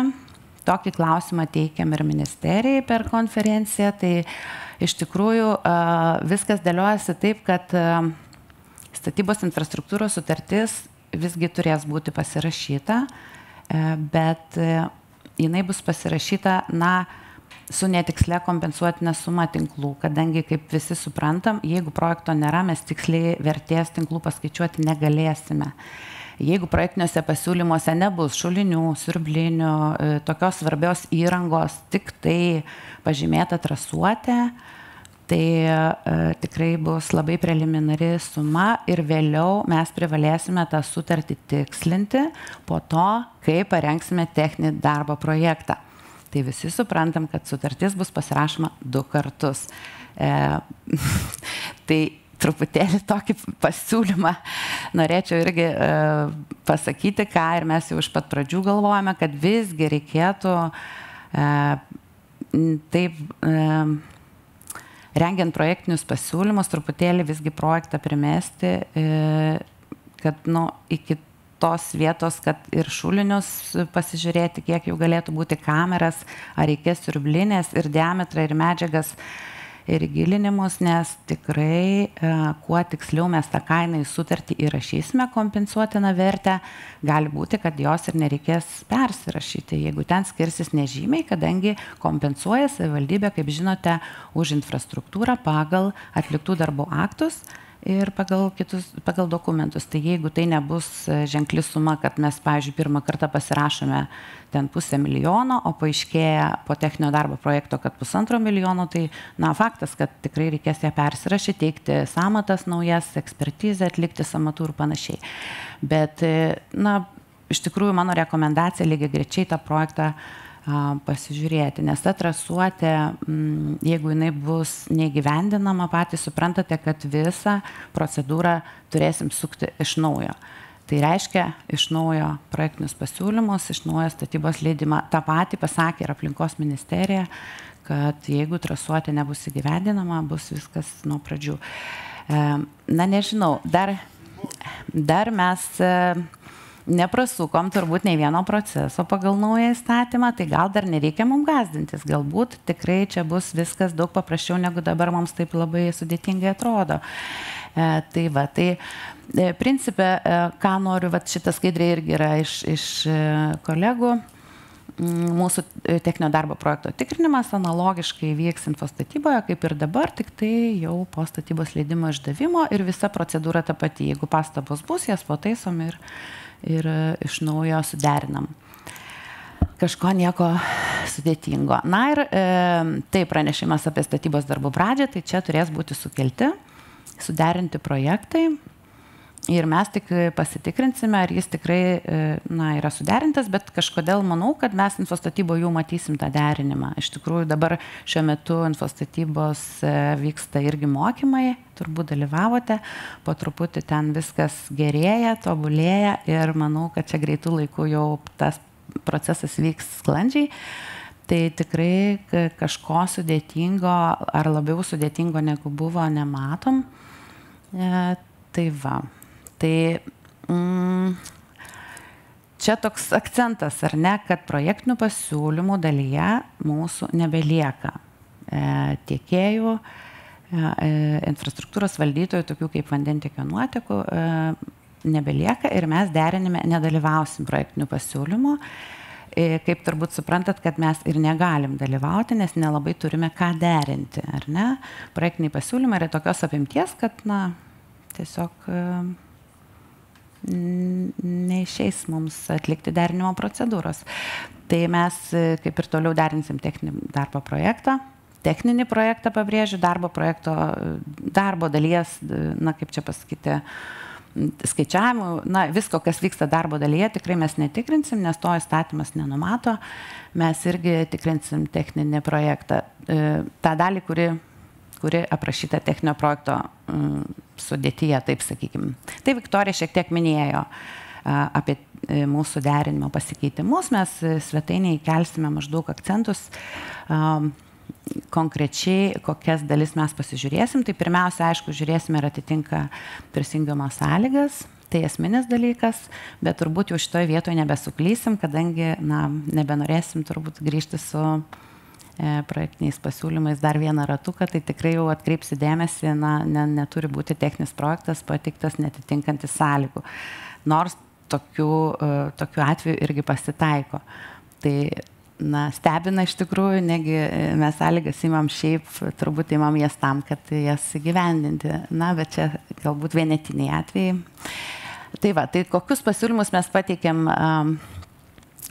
Tokį klausimą teikiam ir ministerijai per konferenciją. Tai iš tikrųjų viskas dėliojasi taip, kad statybos infrastruktūros sutartis visgi turės būti pasirašyta, bet jinai bus pasirašyta, su netikslia kompensuotina suma tinklų, kadangi, kaip visi suprantam, jeigu projekto nėra, mes tiksliai vertės tinklų paskaičiuoti negalėsime. Jeigu projektiniuose pasiūlymuose nebus šulinių, siurblinių, tokios svarbios įrangos, tik tai pažymėta trasuotė, tai tikrai bus labai preliminari suma ir vėliau mes privalėsime tą sutartį tikslinti po to, kai parengsime techninį darbo projektą. Tai visi suprantam, kad sutartis bus pasirašoma 2 kartus. Tai truputėlį tokį pasiūlymą norėčiau irgi pasakyti, ką ir mes jau iš pat pradžių galvojame, kad visgi reikėtų taip rengiant projektinius pasiūlymus, truputėlį visgi projektą primesti, kad iki tos vietos, kad ir šulinius pasižiūrėti, kiek jau galėtų būti kameras, ar reikės siurblinės ir diametrą, ir medžiagas, ir gilinimus, nes tikrai kuo tiksliau mes tą kainą į sutartį įrašysime kompensuotiną vertę, gali būti, kad jos ir nereikės persirašyti, jeigu ten skirsis nežymiai, kadangi kompensuoja savivaldybė, kaip žinote, už infrastruktūrą pagal atliktų darbų aktus ir pagal dokumentus. Tai jeigu tai nebus ženkli suma, kad mes, pavyzdžiui, pirmą kartą pasirašome ten 500 000, o paaiškėja po techninio darbo projekto, kad 1,5 milijono, tai, faktas, kad tikrai reikės ją persirašyti, teikti sąmatas naujas, ekspertizę, atlikti sąmatų ir panašiai. Bet, iš tikrųjų, mano rekomendacija lygiai grečiai tą projektą pasižiūrėti, nes ta trasuotė, jeigu jinai bus neįgyvendinama, patys suprantate, kad visą procedūrą turėsim sukti iš naujo. Tai reiškia iš naujo projektinius pasiūlymus, iš naujo statybos leidimą. Ta patį pasakė ir aplinkos ministerija, kad jeigu trasuotė nebus įgyvendinama, bus viskas nuo pradžių. Nežinau, dar mes neprasukom turbūt nei vieno proceso pagal naują įstatymą, tai gal dar nereikia mums gazdintis, galbūt tikrai čia bus viskas daug paprasčiau, negu dabar mums taip labai sudėtingai atrodo. Tai principė, ką noriu, šitą skaidrę irgi yra iš kolegų, mūsų techninio darbo projekto tikrinimas analogiškai vyks infostatyboje, kaip ir dabar, tik tai jau po statybos leidimo išdavimo ir visa procedūra ta pati. Jeigu pastabos bus, jas pataisom ir iš naujo suderinam. Kažko nieko sudėtingo. Ir tai pranešimas apie statybos darbų pradžią, tai čia turės būti sukelti, suderinti projektai ir mes tik pasitikrinsime, ar jis tikrai yra suderintas, bet kažkodėl manau, kad mes infostatyboje jau matysim tą derinimą. Iš tikrųjų dabar šiuo metu infostatybos vyksta irgi mokymai, turbūt dalyvavote, po truputį ten viskas gerėja, tobulėja ir manau, kad čia greitų laikų jau tas procesas vyks sklandžiai. Tai tikrai kažko sudėtingo ar labiau sudėtingo negu buvo nematom. Tai va. Tai čia toks akcentas, ar ne, kad projektinių pasiūlymų dalyje mūsų nebelieka tiekėjų, infrastruktūros valdytojų, tokių kaip vandentiekio nuotekų, nebelieka ir mes derinime nedalyvausim projektinių pasiūlymų. Kaip turbūt suprantat, kad mes ir negalim dalyvauti, nes nelabai turime ką derinti, ar ne? Projektiniai pasiūlymai yra tokios apimties, kad, tiesiog neišeis mums atlikti derinimo procedūros. Tai mes kaip ir toliau derinsim techninį darbo projektą. Techninį projektą pabrėžiu, darbo dalies, kaip čia pasakyti, skaičiavimų, na, visko, kas vyksta darbo dalyje, tikrai mes netikrinsim, nes to įstatymas nenumato. Mes irgi tikrinsim techninį projektą. Ta dalį, kuri aprašyta techninio projekto sudėtyje, taip sakykime. Tai Viktorija šiek tiek minėjo apie mūsų derinimo pasikeitimus. Mes svetainėje kelsime maždaug akcentus, konkrečiai kokias dalis mes pasižiūrėsim. Tai pirmiausia, aišku, žiūrėsime ir atitinka prisijungimo sąlygas. Tai esminis dalykas, bet turbūt jau šitoje vietoje nebesuklysim, kadangi nebenorėsim turbūt grįžti su projektiniais pasiūlymais dar vieną ratuką, tai tikrai jau atkreipsi dėmesį, neturi būti techninis projektas pateiktas netitinkantis sąlygų. Nors tokiu atveju irgi pasitaiko. Tai stebina iš tikrųjų, negi mes sąlygas imam šiaip, turbūt imam jas tam, kad jas įgyvendinti. Bet čia galbūt vienetiniai atvejai. Tai va, tai kokius pasiūlymus mes pateikėm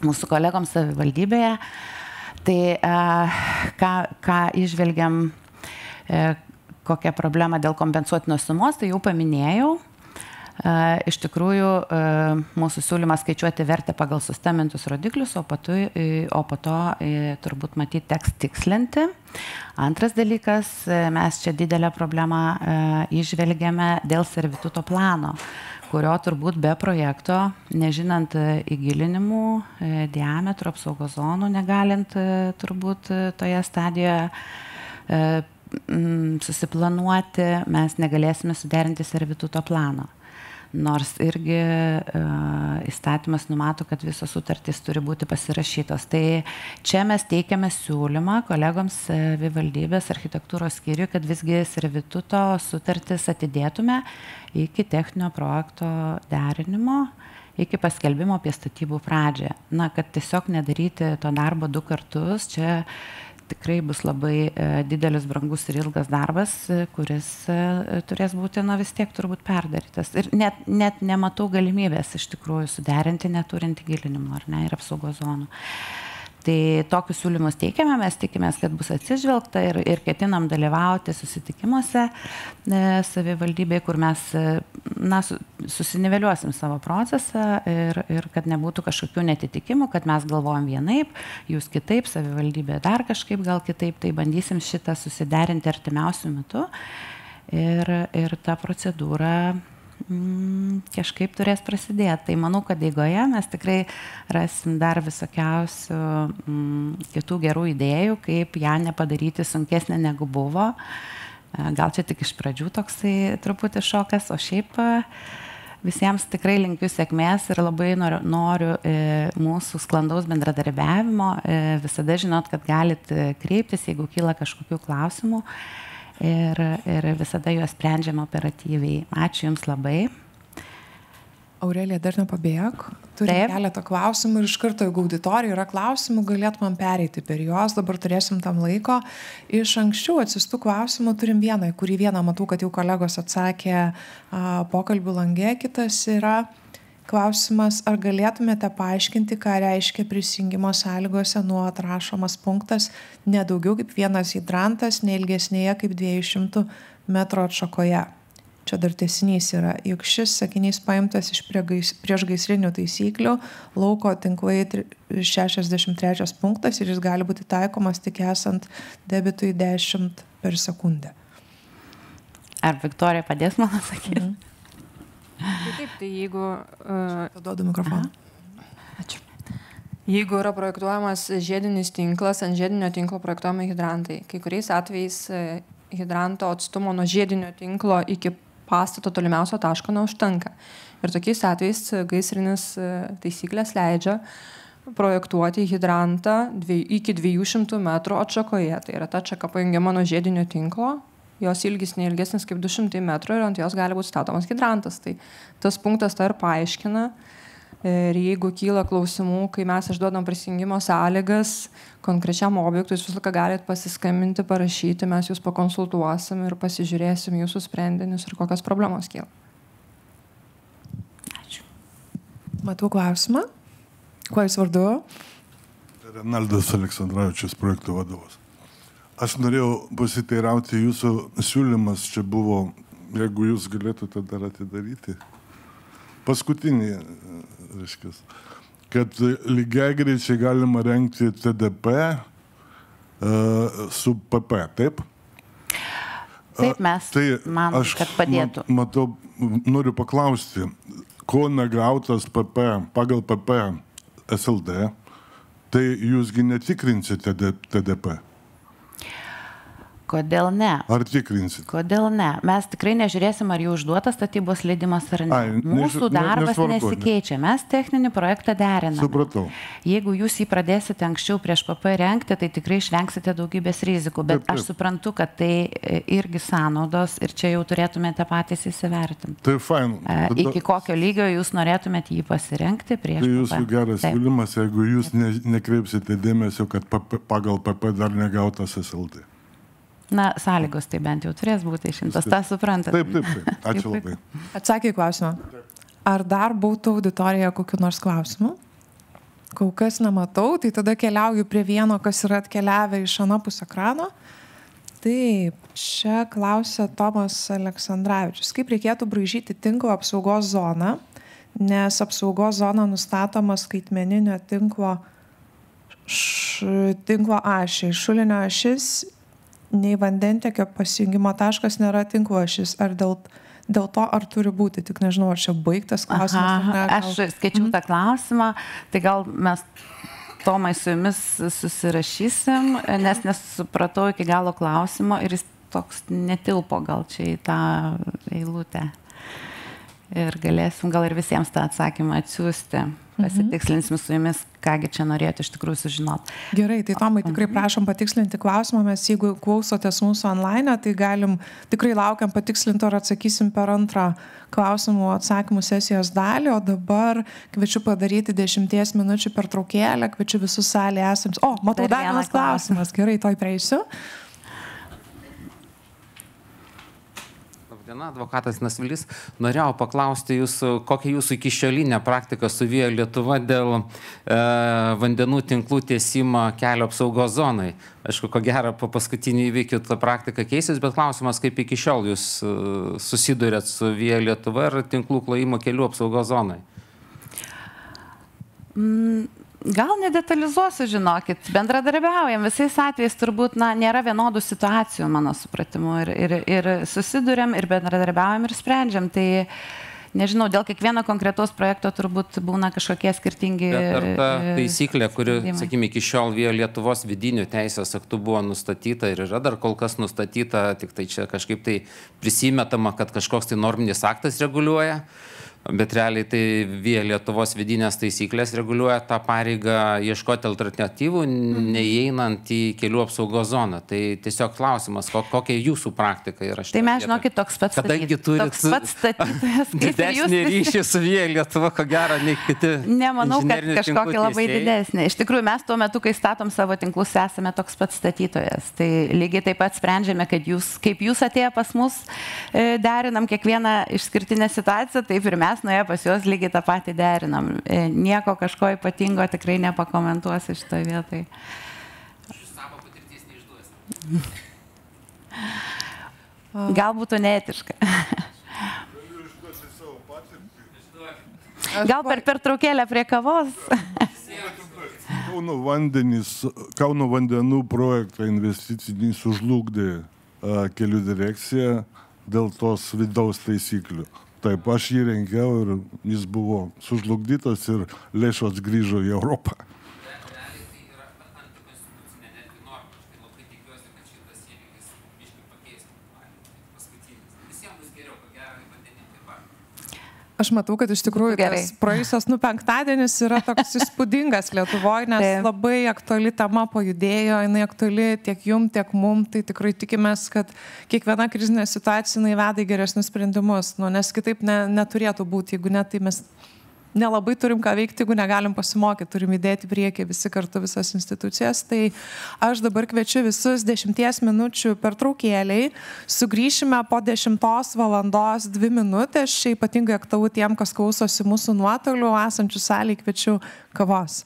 mūsų kolegoms savivaldybėje, tai ką išvelgiam, kokią problemą dėl kompensuotinos sumos, tai jau paminėjau. Iš tikrųjų, mūsų siūlymas skaičiuoti vertę pagal sustemintus rodiklius, o po to turbūt matyti teks tikslinti. Antras dalykas, mes čia didelę problemą išvelgiame dėl servituto plano, kurio turbūt be projekto, nežinant įgilinimų, diametrų, apsaugos zonų, negalint turbūt toje stadijoje susiplanuoti, mes negalėsime suderinti servituto plano. Nors irgi įstatymas numato, kad visos sutartys turi būti pasirašytos. Tai čia mes teikiame siūlymą kolegoms savivaldybės architektūros skyriui, kad visgi servituto sutartis atidėtume iki techninio projekto derinimo, iki paskelbimo apie statybų pradžią. Kad tiesiog nedaryti to darbo 2 kartus, čia tikrai bus labai didelis, brangus ir ilgas darbas, kuris turės būti vis tiek turbūt perdarytas. Ir net nematau galimybės iš tikrųjų suderinti, neturint įgilinimo, ar ne, ir apsaugos zonų. Tai tokius siūlymus teikiame, mes tikimės, kad bus atsižvelgta ir ketinam dalyvauti susitikimuose savivaldybėje, kur mes susiniveliuosim savo procesą ir kad nebūtų kažkokių netitikimų, kad mes galvojam vienaip, jūs kitaip, savivaldybė dar kažkaip gal kitaip, tai bandysim šitą susiderinti artimiausių metų ir ta procedūra kažkaip turės prasidėti. Tai manau, kad eigoje mes tikrai rasim dar visokiausių kitų gerų idėjų, kaip ją nepadaryti sunkesnė negu buvo. Gal čia tik iš pradžių toksai truputį šokas, o šiaip visiems tikrai linkiu sėkmės ir labai noriu mūsų sklandaus bendradarbiavimo. Visada žinot, kad galit kreiptis, jeigu kyla kažkokių klausimų. Ir visada juos sprendžiam operatyviai. Ačiū Jums labai. Aurelija, dar nepabėg. Turim keletą klausimų ir iš karto, jeigu auditorija yra klausimų, galėtumėm pereiti per juos, dabar turėsim tam laiko. Iš anksčiau atsistų klausimų turim vieną, kurį vieną matau, kad jau kolegos atsakė pokalbių lange, kitas yra klausimas, ar galėtumėte paaiškinti, ką reiškia prisijungimo sąlygose nuo atrašomas punktas ne daugiau kaip 1 hidrantas, neilgesnėje kaip 200 metrų atšakoje. Čia dar tęsinys yra, juk šis sakinys paimtas iš priešgaisrinių taisyklių, lauko tinklai 63 punktas ir jis gali būti taikomas tik esant debitui 10 per sekundę. Ar Viktorija padės man atsakyti? Taip, tai jeigu... Duodu mikrofoną. Ačiū. Jeigu yra projektuojamas žiedinis tinklas, ant žiedinio tinklo projektuojami hidrantai. Kai kuriais atvejais hidranto atstumo nuo žiedinio tinklo iki pastato tolimiausio taško neužtenka. Ir tokiais atvejais gaisrinis taisyklės leidžia projektuoti hidrantą iki 200 metrų atšakoje. Tai yra ta atšaka pajungiama nuo žiedinio tinklo. Jos ilgis neilgesnis kaip 200 metrų ir ant jos gali būti statomas hidrantas. Tai tas punktas tą ir paaiškina. Ir jeigu kyla klausimų, kai mes išduodam prisijungimo sąlygas konkrečiam objektui, jūs visą laiką galite pasiskambinti, parašyti, mes jūs pakonsultuosim ir pasižiūrėsim jūsų sprendinius ir kokios problemos kyla. Ačiū. Matau klausimą. Kuo jūs vardu? Renaldas Aleksandravičius, projektų vadovas. Aš norėjau pasiteirauti, jūsų siūlymas čia buvo, jeigu jūs galėtumėte dar atidaryti. paskutinį, reiškia, kad lygiagrečiai galima rengti TDP su PP, taip? Taip, mes manom, kad padėtų. Matau, noriu paklausti, ko negautas PP, pagal PP SLD, tai jūsgi netikrinsite TDP? Kodėl ne? Ar tikrinsit? Kodėl ne? Mes tikrai nežiūrėsim, ar jau užduotas statybos leidimas ar ne. Mūsų darbas nesikeičia. Mes techninį projektą deriname. Supratau. Jeigu jūs jį pradėsite anksčiau prieš PP rengti, tai tikrai išvengsite daugybės rizikų. Bet aš suprantu, kad tai irgi sąnaudos ir čia jau turėtumėte patys įsivertinti. Tai fain. Iki kokio lygio jūs norėtumėte jį pasirengti prieš PP. Tai jūsų geras siūlymas, jeigu jūs nekreipsite dėmesio, kad pagal PP dar negautas SLD. Na, sąlygos tai bent jau turės būti išimtos, tą suprantate. Taip. Ačiū labai. Atsakė į klausimą. Ar dar būtų auditorija kokiu nors klausimu? Kol kas nematau, tai tada keliauju prie vieno, kas yra atkeliavę iš anapus ekrano. Taip, čia klausia Tomas Aleksandravičius. Kaip reikėtų braižyti tinklo apsaugos zoną, nes apsaugos zona nustatoma skaitmeninio tinklo ašiai. Šulinio ašis nei vandentiekio pasijungimo taškas nėra tinklo ašis. Ar dėl to, ar turi būti? Tik nežinau, ar čia baigtas klausimas. Aš skaičiau tą klausimą, tai gal mes, Tomai, su jumis susirašysim, nes nesupratau iki galo klausimo ir jis toks netilpo gal čia į tą eilutę. Ir galėsim gal ir visiems tą atsakymą atsiųsti. Pasitikslinsim su jumis, kągi čia norėtų iš tikrųjų sužinoti. Gerai, tai Tomai tikrai prašom patikslinti klausimą, mes jeigu klausotės mūsų online, tai tikrai laukiam patikslinto ir atsakysim per antrą klausimų atsakymų sesijos dalį, o dabar kviečiu padaryti 10 minučių pertraukėlę, kviečiu visus salėje esams. Matau dar vienas klausimas, gerai, toj prieisiu. Diena, advokatas Nasvilys. Norėjau paklausti jūsų, kokia jūsų ikiščiolinė praktika su Via Lietuva dėl vandenų tinklų tiesimo kelio apsaugos zonai. Aišku, ko gero, po paskutinių įvykių ta praktika keisis, bet klausimas, kaip iki šiol jūs susidurėt su Via Lietuva ir tinklų klojimo kelių apsaugos zonai? Gal nedetalizuosiu, žinokit, bendradarbiaujam. Visais atvejais turbūt nėra vienodų situacijų, mano supratimu, ir susiduriam, ir bendradarbiaujam, ir sprendžiam. Tai nežinau, dėl kiekvieno konkretaus projekto turbūt būna kažkokie skirtingi... Bet ar ta taisyklė, kuri, sakykime, iki šiol Via Lietuvos vidinių teisės aktų buvo nustatyta ir yra dar kol kas nustatyta, tik tai čia kažkaip tai prisimetama, kad kažkoks tai norminis aktas reguliuoja, bet realiai tai Via Lietuvos vidinės taisyklės reguliuoja tą pareigą ieškoti alternatyvų, neįeinant į kelių apsaugos zoną. Tai tiesiog klausimas, kokia jūsų praktika yra šitą. Tai mes, žinokit, toks pats statytojas, didesnį ryšį su Via Lietuva, ko gero, nei kiti. Nemanau, kad kažkokia labai didesnė. Iš tikrųjų, mes tuo metu, kai statom savo tinklus, esame toks pats statytojas. Tai lygiai taip pat sprendžiame, kad kaip jūs atėję pas mus, derinam kiekvieną išskirtinę situaciją, taip ir mes nuėję pas juos lygiai tą patį derinam. Nieko kažko ypatingo tikrai nepakomentuosiu šitoj vietai. Aš savo patirties neišduosiu. Gal būtų neetiška. Gal per pertraukėlę prie kavos? Kauno vandenų projektą investicinį sužlugdė kelių direkcija dėl tos vidaus taisyklių. Taip, aš jį rengiau ir jis buvo sužlugdytas ir lėšos grįžo į Europą. Realiai tai yra antikonstitucinė netgi norma. Aš tai labai tikiuosi, kad šitas įvykis biškį pakeistų. Paskutinis. Visiems bus geriau, ko gero, į vandenį taip pat. Aš matau, kad iš tikrųjų tas praėjusios penktadienis yra toks įspūdingas Lietuvoje, nes labai aktuali tema pajudėjo, jinai aktuali tiek jum, tiek mum, tai tikrai tikimės, kad kiekviena krizinė situacija jinai veda į geresnius sprendimus, nes kitaip neturėtų būti, jeigu ne, tai mes nelabai turim ką veikti, jeigu negalim pasimokyti, turim įdėti priekį visi kartu visas institucijas. Tai aš dabar kviečiu visus 10 minučių pertraukėliai. Sugrįšime po 10 valandos 2 minutės. Čia ypatingai aktualu tiem, kas klausosi mūsų nuotoliu, esančių salėje, kviečiu kavos.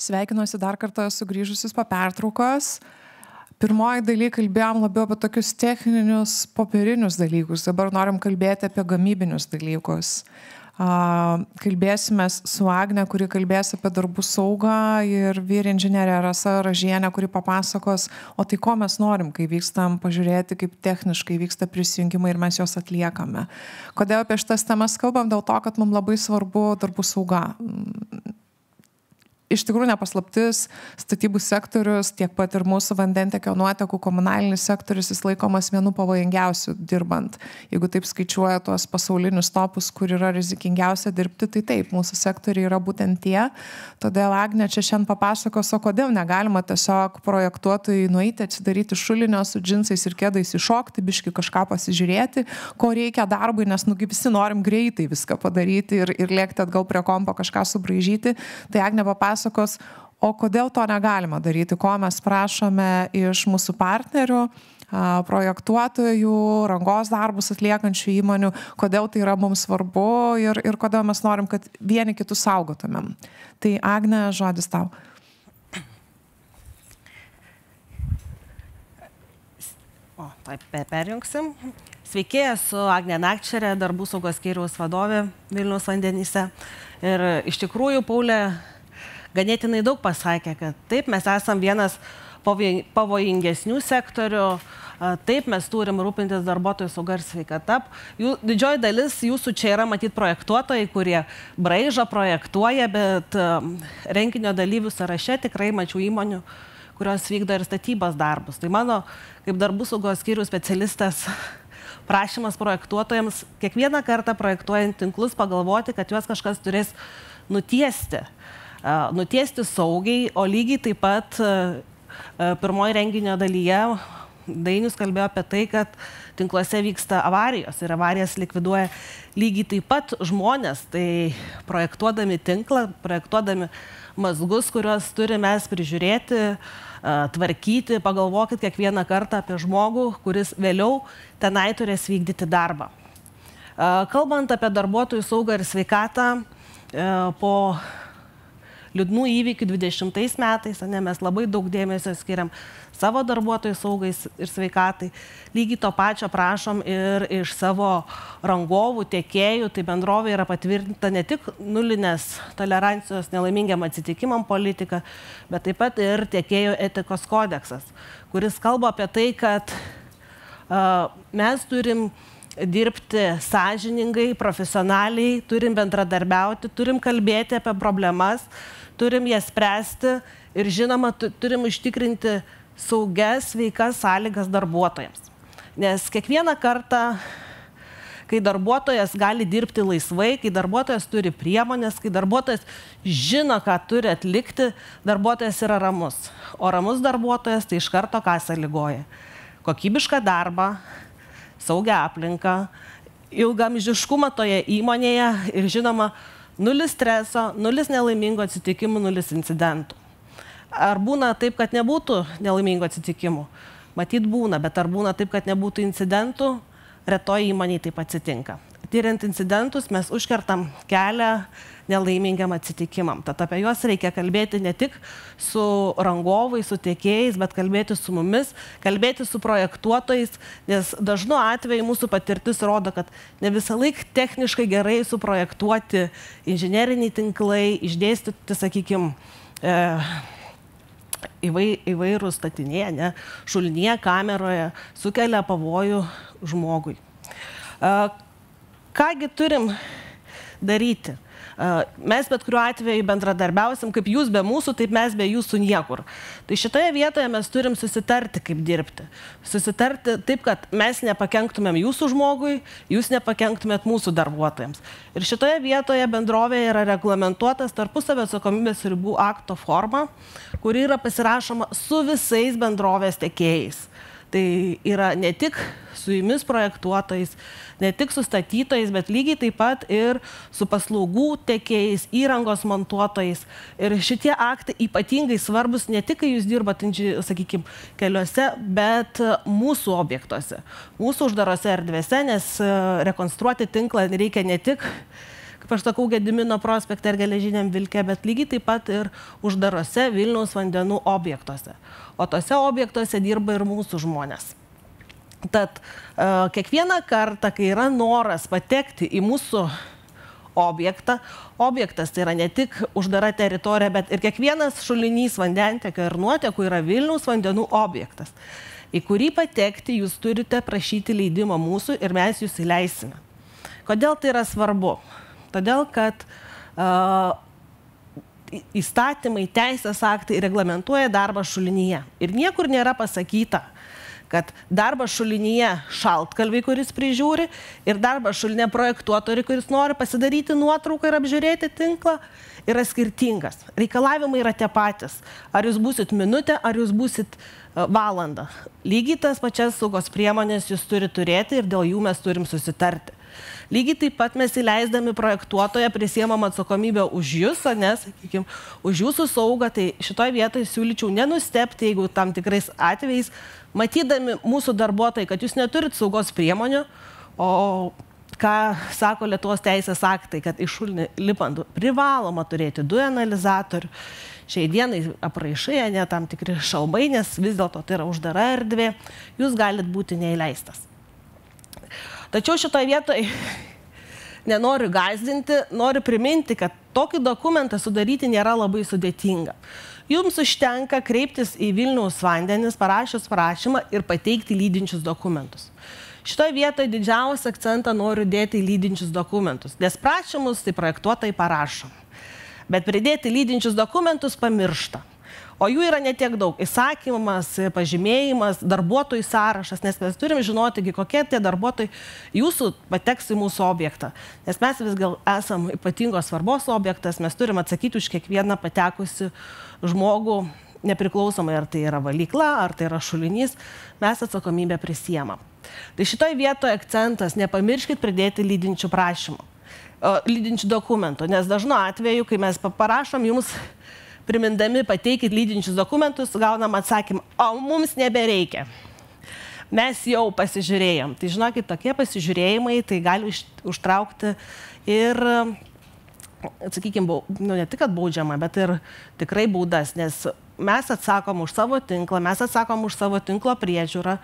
Sveikinuosi dar kartą sugrįžusius po pertraukos. Pirmoji daly kalbėjom labiau apie tokius techninius, popierinius dalykus. Dabar norim kalbėti apie gamybinius dalykus. Kalbėsime su Agne, kuri kalbės apie darbų saugą, ir vyr inžinierė Rasa Ražienė, kuri papasakos, o tai ko mes norim, kai vykstam pažiūrėti, kaip techniškai vyksta prisijungimai ir mes juos atliekame. Kodėl apie šitas temas kalbam? Dėl to, kad mums labai svarbu darbų sauga. Iš tikrųjų nepaslaptis, statybų sektorius, tiek pat ir mūsų vandentiekio nuotekų komunalinis sektorius, jis laikomas vienu pavojingiausių dirbant. Jeigu taip skaičiuoja tuos pasaulinius topus, kur yra rizikingiausia dirbti, tai taip, mūsų sektoriai yra būtent tie. Todėl Agnė čia šiandien papasakos, o kodėl negalima tiesiog projektuotojai nueiti, atsidaryti šulinio su džinsais ir kėdais, iššokti, biški kažką pasižiūrėti, ko reikia darbui, nes visi norim greitai viską padaryti ir lėkti atgal prie kompo kažką subraižyti. Tai Agnė papasakos, o kodėl to negalima daryti, ko mes prašome iš mūsų partnerių, projektuotojų, rangos darbus atliekančių įmonių, kodėl tai yra mums svarbu ir kodėl mes norim, kad vieni kitus saugotumėm. Tai Agne, žodis tau. Taip, perjungsim. Sveiki, esu Agnė Nakčerė, darbų saugos skyriaus vadovė Vilniaus vandenyse. Ir iš tikrųjų, Paulė ganėtinai daug pasakė, kad taip, mes esam vienas pavojingesnių sektorių, taip, mes turim rūpintis darbuotojų sauga ir sveikata. Didžioji dalis jūsų čia yra matyti projektuotojai, kurie braižo, projektuoja, bet renginio dalyvių sąraše tikrai mačiau įmonių, kurios vykdo ir statybos darbus. Tai mano, kaip darbų saugos skyrių specialistas, prašymas projektuotojams kiekvieną kartą projektuojant tinklus pagalvoti, kad juos kažkas turės nutiesti saugiai, o lygiai taip pat pirmoji renginio dalyje Dainius kalbėjo apie tai, kad tinkluose vyksta avarijos ir avarijas likviduoja lygiai taip pat žmonės. Tai projektuodami tinklą, projektuodami mazgus, kuriuos turime mes prižiūrėti, tvarkyti, pagalvokit kiekvieną kartą apie žmogų, kuris vėliau tenai turės vykdyti darbą. Kalbant apie darbuotojų saugą ir sveikatą, po liūdnų įvykių 20 metais, mes labai daug dėmesio skiriam savo darbuotojų saugai ir sveikatai. Lygiai to pačio prašom ir iš savo rangovų, tiekėjų. Tai bendrovė yra patvirtinta ne tik nulinės tolerancijos nelaimingiam atsitikimam politika, bet taip pat ir tiekėjų etikos kodeksas, kuris kalba apie tai, kad mes turim dirbti sąžiningai, profesionaliai, turim bendradarbiauti, turim kalbėti apie problemas, turim jas spręsti ir žinoma, turim užtikrinti saugias, sveikas sąlygas darbuotojams. Nes kiekvieną kartą, kai darbuotojas gali dirbti laisvai, kai darbuotojas turi priemonės, kai darbuotojas žino, ką turi atlikti, darbuotojas yra ramus. O ramus darbuotojas tai iš karto ką sąlygoja. Kokybišką darbą, saugią aplinką, ilgamžiškumą toje įmonėje ir žinoma, nulis streso, nulis nelaimingų atsitikimų, nulis incidentų. Ar būna taip, kad nebūtų nelaimingų atsitikimų? Matyt būna, bet ar būna taip, kad nebūtų incidentų? Retoj įmonėje taip atsitinka. Tyriant incidentus mes užkertam kelią nelaimingiam atsitikimam. Tad apie juos reikia kalbėti ne tik su rangovais, su tiekėjais, bet kalbėti su mumis, kalbėti su projektuotojais, nes dažnu atveju mūsų patirtis rodo, kad ne visą laiką techniškai gerai suprojektuoti inžineriniai tinklai, išdėstyti, sakykime, įvairūs statiniai, šulinyje, kameroje, sukelia pavojų žmogui. Kągi turim daryti? Mes bet kuriuo atveju bendradarbiausim, kaip jūs be mūsų, taip mes be jūsų niekur. Tai šitoje vietoje mes turim susitarti, kaip dirbti. Susitarti taip, kad mes nepakenktumėm jūsų žmogui, jūs nepakenktumėt mūsų darbuotojams. Ir šitoje vietoje bendrovėje yra reglamentuotas tarpusavio atsakomybės ribų akto forma, kuri yra pasirašoma su visais bendrovės tiekėjais. Tai yra ne tik su jumis projektuotojais, ne tik su statytojais, bet lygiai taip pat ir su paslaugų tiekėjais, įrangos montuotojais. Ir šitie aktai ypatingai svarbus ne tik, kai jūs dirbat, sakykime, keliuose, bet mūsų objektuose, mūsų uždarose erdvėse, nes rekonstruoti tinklą reikia ne tik, kaip kaip aš sakau, Gedimino prospekte ir Geležiniam Vilke, bet lygiai taip pat ir uždarose Vilniaus vandenų objektuose. O tose objektuose dirba ir mūsų žmonės. Tad kiekvieną kartą, kai yra noras patekti į mūsų objektą, objektas tai yra ne tik uždara teritorija, bet ir kiekvienas šulinys vandentiekio ir nuotekų yra Vilniaus vandenų objektas, į kurį patekti jūs turite prašyti leidimo mūsų ir mes jūs įleisime. Kodėl tai yra svarbu? Todėl, kad įstatymai, teisės aktai reglamentuoja darbą šulinyje. Ir niekur nėra pasakyta, kad darbas šulinyje šaltkalviai, kuris prižiūri, ir darbas šulinė projektuotojai, kuris nori pasidaryti nuotrauką ir apžiūrėti tinklą, yra skirtingas. Reikalavimai yra tie patys. Ar jūs būsit minutę, ar jūs būsit valandą. Lygiai tas pačias saugos priemonės jūs turi turėti ir dėl jų mes turim susitarti. Lygiai taip pat mes įleisdami projektuotoją prisiemam atsakomybę už jūs, nes, sakykime, už jūsų saugą, tai šitoje vietoje siūlyčiau nenustebti, jeigu tam tikrais atvejais, matydami mūsų darbuotojai, kad jūs neturit saugos priemonių, o ką sako Lietuvos teisės aktai, kad iš šulinį lipant privaloma turėti dujų analizatorių. Šiai dienai apraišai, ne tam tikri šalmai, nes vis dėlto tai yra uždara erdvė, jūs galit būti neįleistas. Tačiau šitoje vietoje nenoriu gąsdinti, noriu priminti, kad tokį dokumentą sudaryti nėra labai sudėtinga. Jums užtenka kreiptis į Vilniaus vandenis, parašius prašymą ir pateikti lydinčius dokumentus. Šitoje vietoje didžiausią akcentą noriu dėti į lydinčius dokumentus, nes prašymus tai projektuotojai parašo. Bet pridėti lydinčius dokumentus pamiršta. O jų yra ne tiek daug. Įsakymas, pažymėjimas, darbuotojų sąrašas, nes mes turim žinoti, kokie tie darbuotojai jūsų pateks į mūsų objektą. Nes mes vis gal esam ypatingos svarbos objektas, mes turim atsakyti už kiekvieną patekusi žmogų, nepriklausomai ar tai yra valykla, ar tai yra šulinys, mes atsakomybę prisiemam. Tai šitoje vietoje akcentas, nepamirškit pridėti lydinčių prašymų, lydinčių dokumentų, nes dažnu atveju, kai mes parašom jums, primindami pateikit lydinčius dokumentus, gaunam atsakymą, o mums nebereikia. Mes jau pasižiūrėjom. Tai žinokit, tokie pasižiūrėjimai tai gali užtraukti ir, sakykime, ne tik kad baudžiama, bet ir tikrai baudas, nes mes atsakom už savo tinklą, mes atsakom už savo tinklo priežiūrą.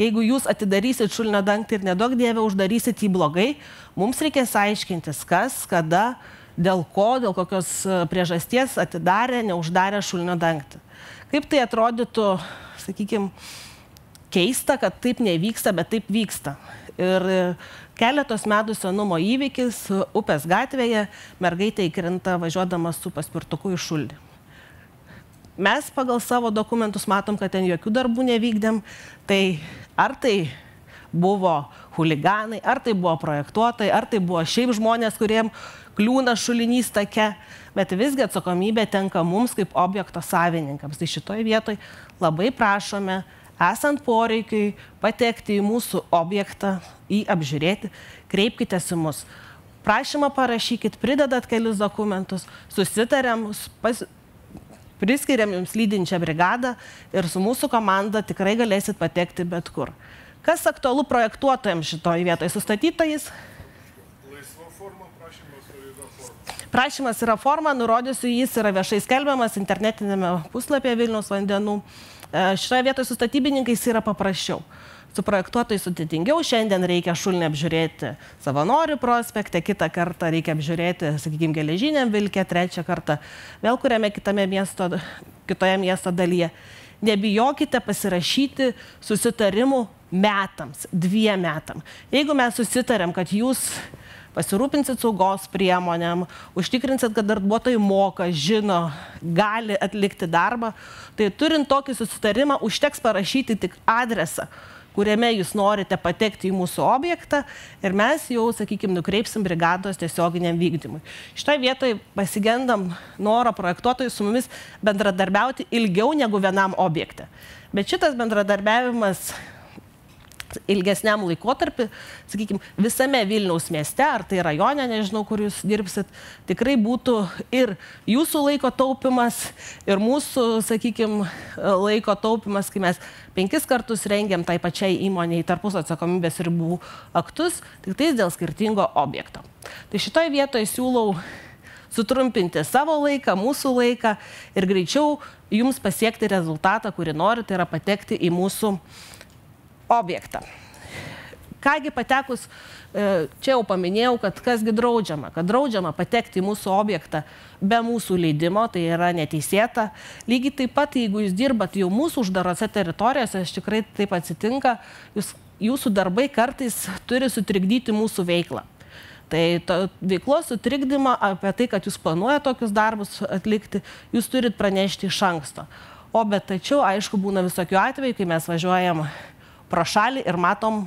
Jeigu jūs atidarysit šulinio dangtį ir nedaug dievę uždarysit jį blogai, mums reikės aiškintis, kas, kada, dėl ko, dėl kokios priežasties atidarė, neuždarė šulinio dangtį. Kaip tai atrodytų, sakykime, keista, kad taip nevyksta, bet taip vyksta. Ir keletos metų senumo įvykis upės gatvėje, mergaitė įkrinta važiuodamas su paspirtuku į šulinį. Mes pagal savo dokumentus matom, kad ten jokių darbų nevykdėm, tai ar tai buvo huliganai, ar tai buvo projektuotojai, ar tai buvo šiaip žmonės, kuriem kliūna šulinys take, bet visgi atsakomybė tenka mums kaip objekto savininkams. Tai šitoje vietoje labai prašome, esant poreikiui, patekti į mūsų objektą, jį apžiūrėti, kreipkitės į mus. Prašymą parašykit, pridedat kelius dokumentus, susitariam, priskiriam jums lydinčią brigadą ir su mūsų komanda tikrai galėsit patekti bet kur. Kas aktualu projektuotojams šitoje vietoje? Su statytojais? Laisva forma, prašymas yra forma. Prašymas yra forma, nurodysiu, jis yra viešai skelbiamas internetinėme puslapyje Vilniaus vandenų. Šitoje vietoje su statybininkais yra paprasčiau. Su projektuotojais sudėtingiau, šiandien reikia šulinį apžiūrėti Savanorių prospekte, kitą kartą reikia apžiūrėti, sakykime, Geležiniam Vilke, trečią kartą vėl kuriame kitoje miesto dalyje. Nebijokite pasirašyti susitarimų metams, 2 metam. Jeigu mes susitarėm, kad jūs pasirūpinsit saugos priemonėm, užtikrinsit, kad darbuotojai moka, žino, gali atlikti darbą, tai turint tokį susitarimą, užteks parašyti tik adresą, kuriame jūs norite patekti į mūsų objektą ir mes jau, sakykime, nukreipsim brigados tiesioginiam vykdymui. Šitoje vietoje pasigendam noro projektuotojų su mumis bendradarbiauti ilgiau negu vienam objekte. Bet šitas bendradarbiavimas ilgesniam laikotarpį, sakykime, visame Vilniaus mieste, ar tai rajone, nežinau, kur jūs dirbsit, tikrai būtų ir jūsų laiko taupimas, ir mūsų, sakykime, laiko taupimas, kai mes 5 kartus rengiam tai pačiai įmonei tarpusavio atsakomybės ribų aktus, tik tais dėl skirtingo objekto. Tai šitoj vietoje siūlau sutrumpinti savo laiką, mūsų laiką ir greičiau jums pasiekti rezultatą, kurį norite, tai yra patekti į mūsų objektą. Kągi patekus, čia jau paminėjau, kad kasgi draudžiama. Kad draudžiama patekti į mūsų objektą be mūsų leidimo, tai yra neteisėta. Lygiai taip pat, jeigu jūs dirbat jau mūsų uždarose teritorijose, tikrai taip atsitinka, jūsų darbai kartais turi sutrikdyti mūsų veiklą. Tai veiklos sutrikdymą apie tai, kad jūs planuojate tokius darbus atlikti, jūs turit pranešti iš anksto. Bet tačiau, aišku, būna visokių atvejų, kai mes važiuojam pro šalį ir matom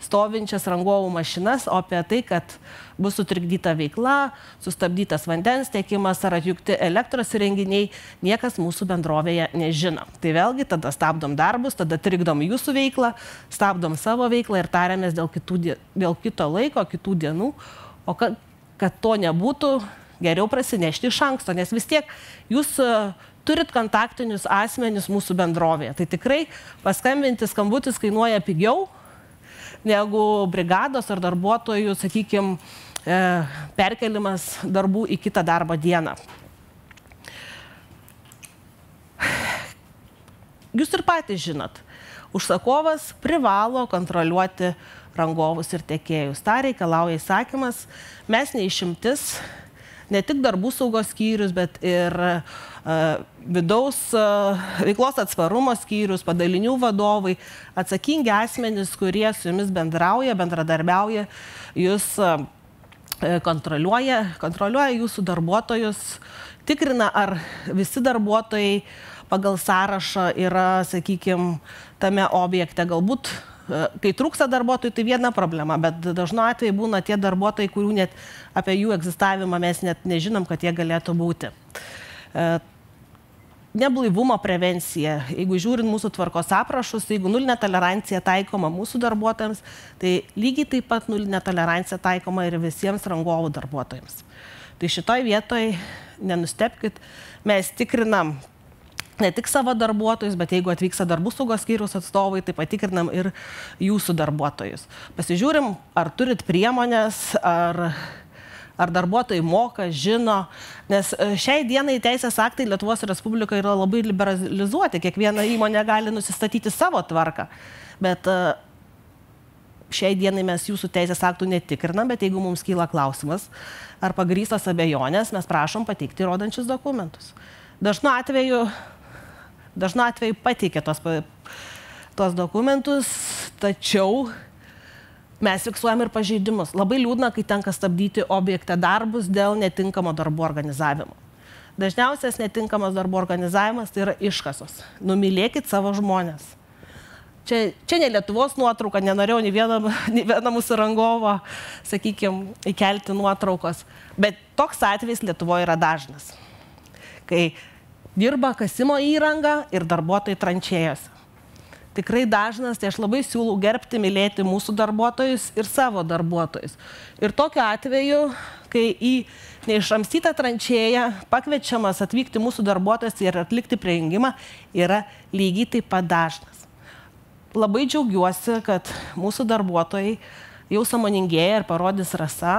stovinčias rangovų mašinas, o apie tai, kad bus sutrikdyta veikla, sustabdytas vandens tiekimas ar atjungti elektros įrenginiai, niekas mūsų bendrovėje nežino. Tai vėlgi tada stabdom darbus, tada trikdom jūsų veiklą, stabdom savo veiklą ir tariamės dėl kito laiko, kitų dienų, o kad to nebūtų, geriau prasinešti iš anksto, nes vis tiek jūs turit kontaktinius asmenis mūsų bendrovėje. Tai tikrai paskambinti skambutis kainuoja pigiau negu brigados ar darbuotojų, sakykime, perkelimas darbų į kitą darbo dieną. Jūs ir patys žinot, užsakovas privalo kontroliuoti rangovus ir tiekėjus. Ta reikalauja įsakymas, mes neišimtis, ne tik darbų saugos skyrius, bet ir vidaus veiklos atsparumo skyrius, padalinių vadovai, atsakingi asmenys, kurie su jumis bendrauja, bendradarbiauja, jūs kontroliuoja jūsų darbuotojus, tikrina, ar visi darbuotojai pagal sąrašą yra, sakykime, tame objekte. Galbūt, kai trūksta darbuotojų, tai viena problema, bet dažnu atveju būna tie darbuotojai, kurių net apie jų egzistavimą mes net nežinom, kad jie galėtų būti. Neblaivumo prevencija. Jeigu žiūrint mūsų tvarkos aprašus, jeigu nulinė tolerancija taikoma mūsų darbuotojams, tai lygiai taip pat nulinė tolerancija taikoma ir visiems rangovų darbuotojams. Tai šitoj vietoj nenustebkit, mes tikrinam ne tik savo darbuotojus, bet jeigu atvyksta darbų saugos skyriaus atstovai, tai patikrinam ir jūsų darbuotojus. Pasižiūrim, ar turit priemonės, ar darbuotojai moka, žino, nes šiai dienai teisės aktai Lietuvos Respublikoje yra labai liberalizuoti, kiekviena įmonė gali nusistatyti savo tvarką, bet šiai dienai mes jūsų teisės aktų netikrinam, bet jeigu mums kyla klausimas ar pagrįstos abejonės, mes prašom pateikti įrodančius dokumentus. Dažnu atveju pateikia tos dokumentus, tačiau mes fiksuojam ir pažeidimus. Labai liūdna, kai tenka stabdyti objekte darbus dėl netinkamo darbų organizavimo. Dažniausias netinkamas darbų organizavimas tai yra iškasos. Numylėkit savo žmonės. Čia ne Lietuvos nuotrauka, nenorėjau nei vieno mūsų rangovo, sakykime, įkelti nuotraukos, bet toks atvejis Lietuvoje yra dažnas, kai dirba kasimo įranga ir darbuotojai tranšėjose. Tikrai dažnas, tai aš labai siūlau gerbti, mylėti mūsų darbuotojus ir savo darbuotojus. Ir tokiu atveju, kai į neišramstytą tranšėją pakviečiamas atvykti mūsų darbuotojas ir atlikti prijungimą, yra lygiai taip pat dažnas. Labai džiaugiuosi, kad mūsų darbuotojai jau sąmoningėja ir parodys rasa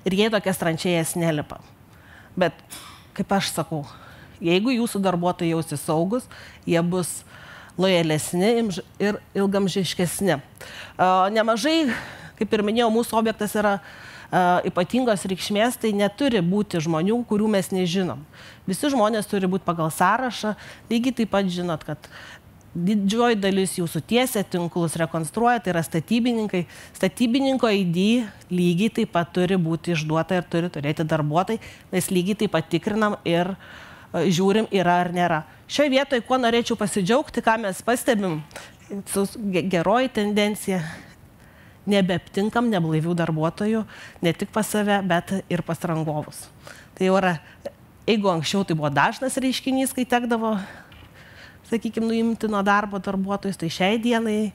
ir jie tokias tranšėjas nelipa. Bet, kaip aš sakau, jeigu jūsų darbuotojai jausis saugus, jie bus lojalesni ir ilgamžiškesni. Nemažai, kaip ir minėjau, mūsų objektas yra ypatingos reikšmės, tai neturi būti žmonių, kurių mes nežinom. Visi žmonės turi būti pagal sąrašą, lygiai taip pat žinot, kad didžioji dalis jūsų tiesia tinklus, rekonstruoja, tai yra statybininkai. Statybininko ID lygiai taip pat turi būti išduota ir turi turėti darbuotojai, mes lygiai taip pat tikrinam ir žiūrim, yra ar nėra. Šioje vietoje, kuo norėčiau pasidžiaugti, ką mes pastebim, geroji tendencija, nebeaptinkam neblaivių darbuotojų, ne tik pas save, bet ir pas rangovus. Tai jau yra, jeigu anksčiau tai buvo dažnas reiškinys, kai tekdavo sakykime, nuimti nuo darbo darbuotojus, tai šiai dienai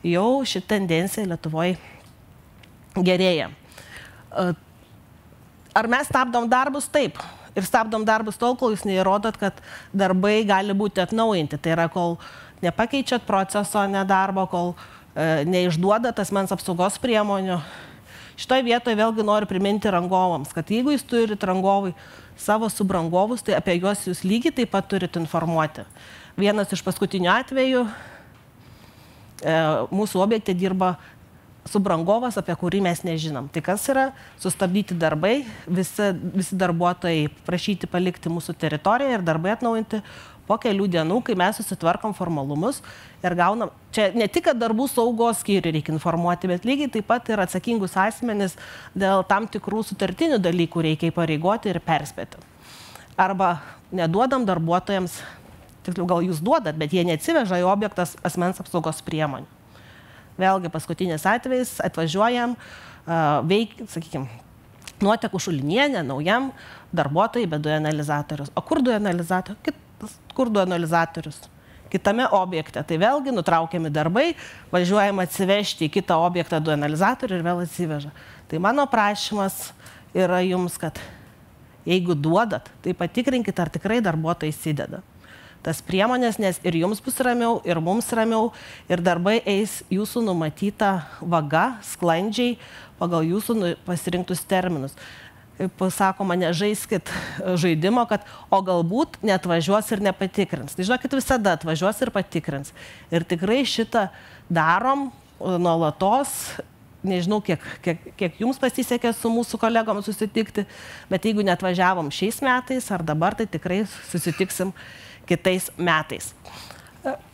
jau ši tendencija Lietuvoje gerėja. Ar mes stabdom darbus? Taip. Ir stabdom darbus tol, kol jūs neįrodot, kad darbai gali būti atnaujinti. Tai yra, kol nepakeičiat proceso nedarbo, kol neišduodat asmens apsaugos priemonių. Šitoje vietoje vėlgi noriu priminti rangovams, kad jeigu jūs turit rangovui savo subrangovus, tai apie juos jūs lygiai taip pat turit informuoti. Vienas iš paskutinių atvejų, mūsų objekte dirba subrangovas, apie kurį mes nežinom. Tai kas yra? Sustabdyti darbai, visi darbuotojai prašyti palikti mūsų teritoriją ir darbai atnaujinti po kelių dienų, kai mes susitvarkom formalumus ir gaunam. Čia ne tik, kad darbų saugos skyrių reikia informuoti, bet lygiai taip pat ir atsakingus asmenis dėl tam tikrų sutartinių dalykų reikia įpareigoti ir perspėti. Arba neduodam darbuotojams, tiksliau gal jūs duodat, bet jie neatsiveža į objektas asmens apsaugos priemonių. Vėlgi paskutinis atvejis, atvažiuojam, sakykime, nuotekų šulinienė naujam darbuotojai, bet dujų analizatorius. O kur dujų analizatorius? Kur dujų analizatorius? Kitame objekte. Tai vėlgi nutraukiami darbai, važiuojam atsivežti į kitą objektą dujų analizatorių ir vėl atsiveža. Tai mano prašymas yra jums, kad jeigu duodat, tai patikrinkit, ar tikrai darbuotojai įsideda tas priemonės, nes ir jums bus ramiau, ir mums ramiau, ir darbai eis jūsų numatyta vaga, sklandžiai, pagal jūsų pasirinktus terminus. Pasakoma, nežaiskit žaidimo, kad o galbūt neatvažiuos ir nepatikrins. Tai žinokit, visada atvažiuos ir patikrins. Ir tikrai šitą darom nuolatos. Nežinau, kiek jums pasisekė su mūsų kolegom susitikti, bet jeigu neatvažiavom šiais metais ar dabar, tai tikrai susitiksim kitais metais.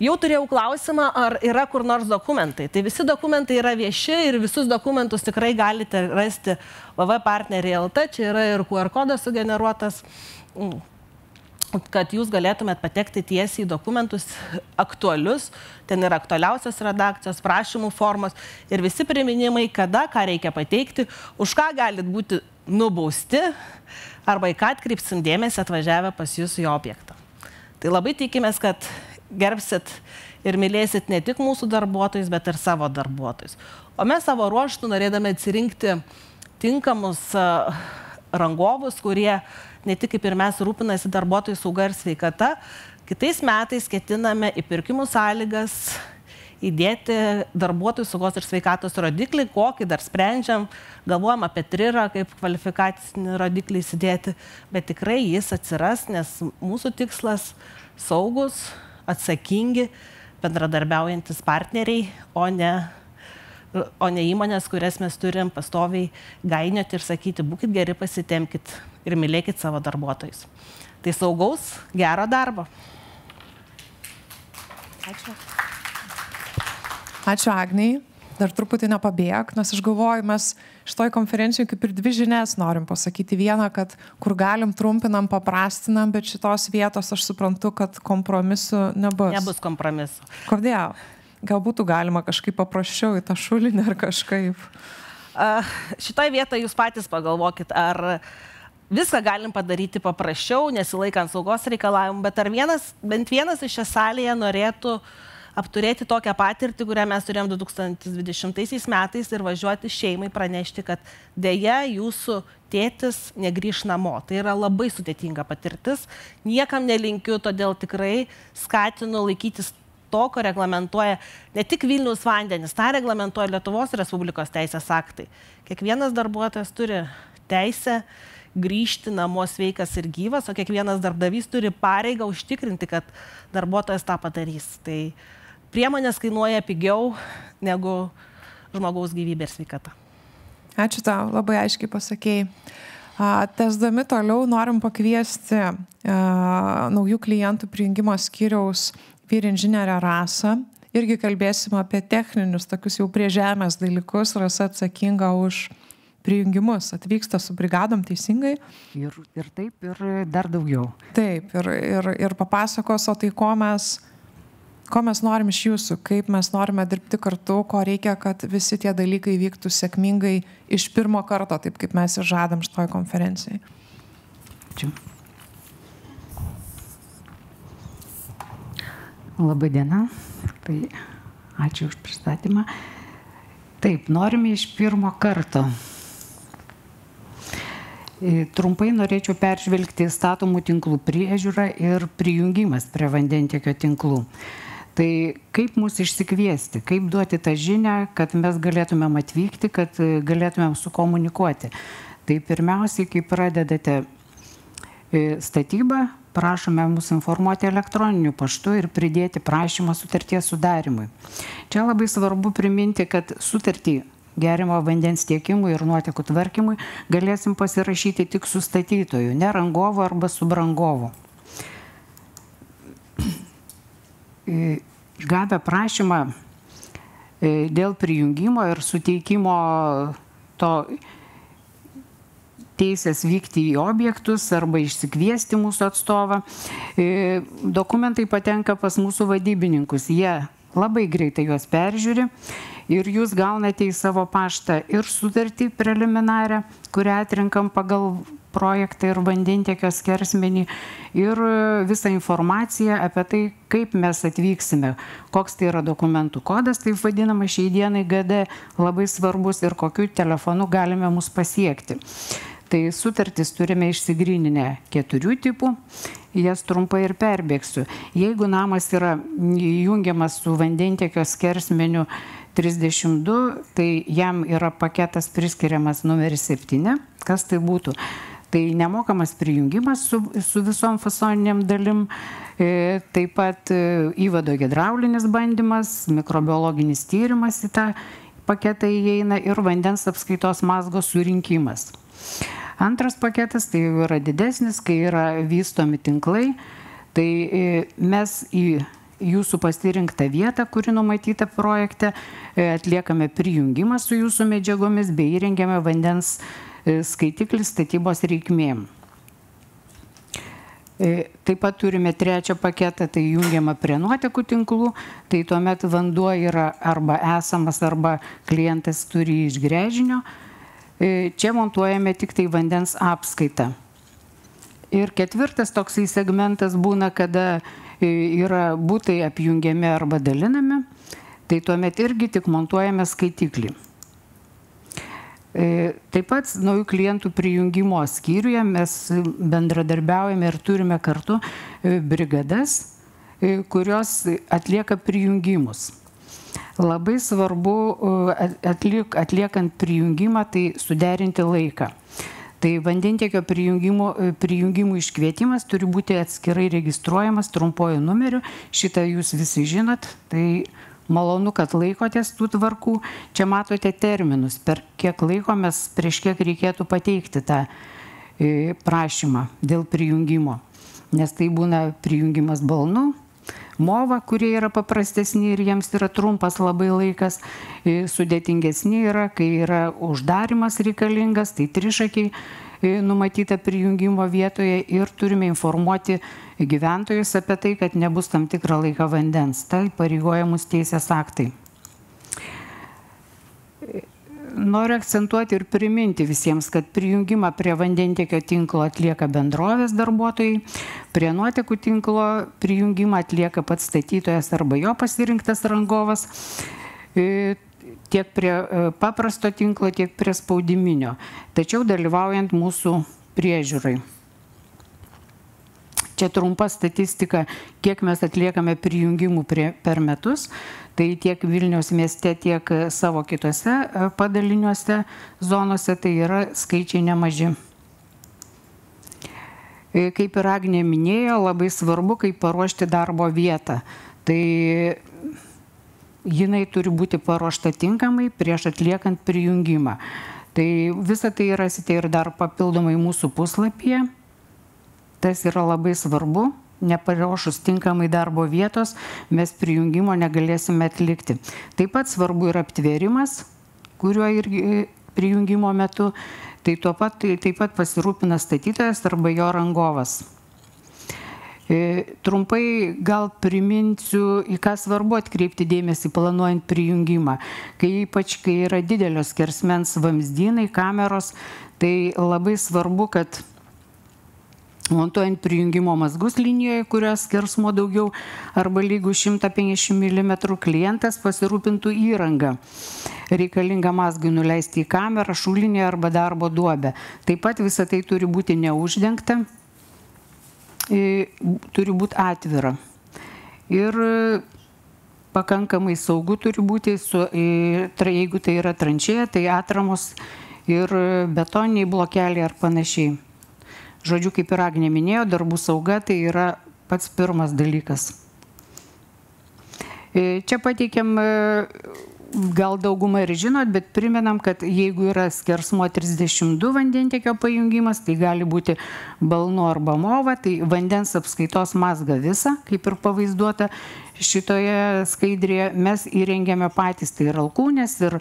Jau turėjau klausimą, ar yra kur nors dokumentai. Tai visi dokumentai yra vieši ir visus dokumentus tikrai galite rasti www.partneriai.lt. Čia yra ir QR kodas sugeneruotas, kad jūs galėtumėt patekti tiesiai į dokumentus aktualius. Ten yra aktualiausios redakcijos, prašymų formos ir visi priminimai, kada, ką reikia pateikti, už ką galit būti nubausti arba į ką atkreipsim dėmesį atvažiavę pas jūs į objektą. Tai labai tikimės, kad gerbsit ir mylėsit ne tik mūsų darbuotojus, bet ir savo darbuotojus. O mes savo ruoštų norėdami atsirinkti tinkamus rangovus, kurie ne tik kaip ir mes rūpinasi darbuotojų sauga ir sveikata, kitais metais ketiname į pirkimų sąlygas įdėti darbuotojų saugos ir sveikatos rodiklį, kokį dar sprendžiam, galvojam apie trirą, kaip kvalifikacinį rodiklį įsidėti, bet tikrai jis atsiras, nes mūsų tikslas saugus, atsakingi, bendradarbiaujantis partneriai, o ne įmonės, kurias mes turim pastoviai gainioti ir sakyti, būkit geri, pasitemkit ir mylėkit savo darbuotojus. Tai saugaus, gero darbo. Ačiū. Ačiū Agnei. Dar truputį nepabėg, nes aš galvoju, mes šitoj konferencijoje kaip ir dvi žinias norim pasakyti. Vieną, kad kur galim trumpinam, paprastinam, bet šitos vietos aš suprantu, kad kompromisų nebus. Nebus kompromisų. Kodėl? Gal būtų galima kažkaip paprasčiau į tą šulinį ar kažkaip? Šitoj vietoje jūs patys pagalvokit, ar viską galim padaryti paprasčiau, nesilaikant saugos reikalavimų, bet ar bent vienas iš šią salėje norėtų apturėti tokią patirtį, kurią mes turėjom 2020 metais ir važiuoti šeimai pranešti, kad dėja jūsų tėtis negrįš namo. Tai yra labai sudėtinga patirtis. Niekam nelinkiu, todėl tikrai skatinu laikytis to, ko reglamentuoja ne tik Vilniaus vandenys, tą reglamentuoja Lietuvos Respublikos teisės aktai. Kiekvienas darbuotojas turi teisę grįžti namo sveikas ir gyvas, o kiekvienas darbdavys turi pareigą užtikrinti, kad darbuotojas tą padarys. Tai priemonės kainuoja pigiau negu žmogaus gyvybė ir sveikata. Ačiū tau, labai aiškiai pasakėjai. Tęsdami toliau norim pakviesti naujų klientų prijungimo skyriaus vyrinžinierę Rasą. Irgi kalbėsim apie techninius, tokius jau prie žemės dalykus. Rasa atsakinga už prijungimus, atvyksta su brigadom, teisingai? Ir taip, ir dar daugiau. Taip, ir papasakos, o tai ko mes norim iš jūsų, kaip mes norime dirbti kartu, ko reikia, kad visi tie dalykai vyktų sėkmingai iš pirmo karto, taip kaip mes ir žadam šitoj konferencijai. Ačiū. Labadiena. Tai ačiū už pristatymą. Taip, norime iš pirmo karto. Trumpai norėčiau peržvelgti statomų tinklų priežiūrą ir prijungimas prie vandentiekio tinklų. Tai kaip mūsų išsikviesti, kaip duoti tą žinią, kad mes galėtumėm atvykti, kad galėtumėm sukomunikuoti. Tai pirmiausiai, kai pradedate statybą, prašome mūsų informuoti elektroniniu paštu ir pridėti prašymą sutarties sudarimui. Čia labai svarbu priminti, kad sutartį geriamo vandens tiekimui ir nuotekų tvarkymui galėsim pasirašyti tik su statytoju, ne rangovu arba subrangovu. Gavę prašymą dėl prijungimo ir suteikimo to teisės vykti į objektus arba išsikviesti mūsų atstovą, dokumentai patenka pas mūsų vadybininkus. Jie labai greitai juos peržiūri ir jūs gaunate į savo paštą ir sutartį preliminarią, kurią atrenkam pagal projektą ir vandentiekio skersmenį, ir visą informaciją apie tai, kaip mes atvyksime, koks tai yra dokumentų kodas, taip vadinama šiai dienai GD, labai svarbus, ir kokiu telefonu galime mus pasiekti. Tai sutartis turime išsigryninę 4 tipų, jas trumpai ir perbėgsiu. Jeigu namas yra jungiamas su vandentiekio skersmeniu 32, tai jam yra paketas priskiriamas numeris 7. Kas tai būtų? Tai nemokamas prijungimas su visom fasoniniam dalim, taip pat įvado hidraulinis bandymas, mikrobiologinis tyrimas į tą paketą įeina ir vandens apskaitos mazgo surinkimas. Antras paketas tai yra didesnis, kai yra vystomi tinklai, tai mes į jūsų pasirinktą vietą, kuri numatyta projekte, atliekame prijungimą su jūsų medžiagomis bei įrengiame vandens skaitiklį statybos reikmėm. Taip pat turime trečią paketą, tai jungiama prie nuotekų tinklų, tai tuomet vanduo yra arba esamas, arba klientas turi iš gręžinio. Čia montuojame tik tai vandens apskaitą. Ir ketvirtas toksai segmentas būna, kada yra butai apjungiami arba dalinami, tai tuomet irgi tik montuojame skaitiklį. Taip pat naujų klientų prijungimo skyriuje mes bendradarbiaujame ir turime kartu brigadas, kurios atlieka prijungimus. Labai svarbu atliekant prijungimą, tai suderinti laiką. Tai vandentiekio prijungimų iškvietimas turi būti atskirai registruojamas trumpuoju numeriu. Šitą jūs visi žinot, tai malonu, kad laikotės tų tvarkų. Čia matote terminus, per kiek laiko mes prieš kiek reikėtų pateikti tą prašymą dėl prijungimo. Nes tai būna prijungimas balnu, mova, kurie yra paprastesni ir jiems yra trumpas labai laikas, sudėtingesni yra, kai yra uždarimas reikalingas, tai trišakiai numatyta prijungimo vietoje ir turime informuoti gyventojus apie tai, kad nebus tam tikrą laiką vandens. Tai pareigoja mus teisės aktai. Noriu akcentuoti ir priminti visiems, kad prijungimą prie vandentiekio tinklo atlieka bendrovės darbuotojai, prie nuotekų tinklo prijungimą atlieka pats statytojas arba jo pasirinktas rangovas, tiek prie paprasto tinklo, tiek prie spaudiminio, tačiau dalyvaujant mūsų priežiūrai. Čia trumpa statistika, kiek mes atliekame prijungimų per metus. Tai tiek Vilniaus mieste, tiek savo kitose padaliniuose zonose, tai yra skaičiai nemaži. Kaip ir Agnė minėjo, labai svarbu, kaip paruošti darbo vietą. Tai jinai turi būti paruošta tinkamai prieš atliekant prijungimą. Tai visą tai rasite ir dar papildomai mūsų puslapyje. Tas yra labai svarbu. Neparuošus tinkamai darbo vietos, mes prijungimo negalėsime atlikti. Taip pat svarbu ir aptvėrimas, kuriuo irgi prijungimo metu, tai taip pat pasirūpina statytojas arba jo rangovas. Trumpai gal priminsiu, į ką svarbu atkreipti dėmesį planuojant prijungimą. Ypač kai yra didelio skersmens vamzdynai, kameros, tai labai svarbu, kad montuojant prijungimo mazgus linijoje, kurios skersmuo daugiau arba lygų 150 mm, klientas pasirūpintų įrangą reikalingą mazgui nuleisti į kamerą, šulinį arba darbo duobę. Taip pat visą tai turi būti neuždengta, turi būti atvira. Ir pakankamai saugu turi būti, jeigu tai yra tranšėja, tai atramos ir betoniniai blokeliai ar panašiai. Žodžiu, kaip ir Agnė minėjo, darbų sauga tai yra pats pirmas dalykas. Čia pateikėm, gal daugumą ir žinot, bet primenam, kad jeigu yra skersmuo 32 vandentiekio pajungimas, tai gali būti balnu arba mova, tai vandens apskaitos mazgą visą, kaip ir pavaizduota šitoje skaidrėje, mes įrengėme patys, tai yra alkūnės ir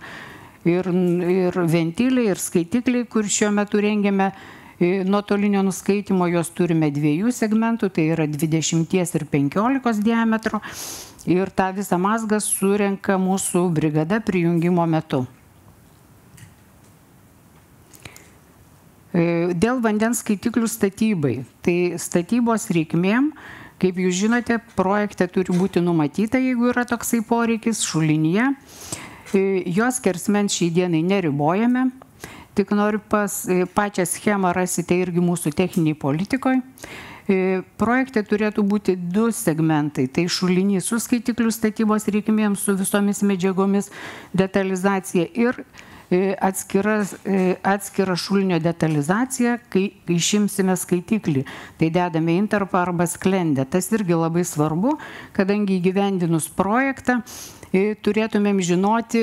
ventiliai, ir skaitikliai, kur šiuo metu rengiame nuotolinio nuskaitimo, jos turime 2 segmentų, tai yra 20 ir 15 diametro. Ir tą visą mazgą surenka mūsų brigada prijungimo metu. Dėl vandens skaitiklių statybai. Tai statybos reikmėm, kaip jūs žinote, projekte turi būti numatyta, jeigu yra toksai poreikis, šulinyje. Jos skersmens šiai dienai neribojame. Tik noriu pačią schemą rasite irgi mūsų techniniai politikoje. Projekte turėtų būti 2 segmentai. Tai šulinys su skaitiklių statybos reikmėms, su visomis medžiagomis, detalizacija ir atskira šulinio detalizacija, kai išimsime skaitiklį. Tai dedame intarpą arba sklendę. Tas irgi labai svarbu, kadangi įgyvendinus projektą turėtumėm žinoti,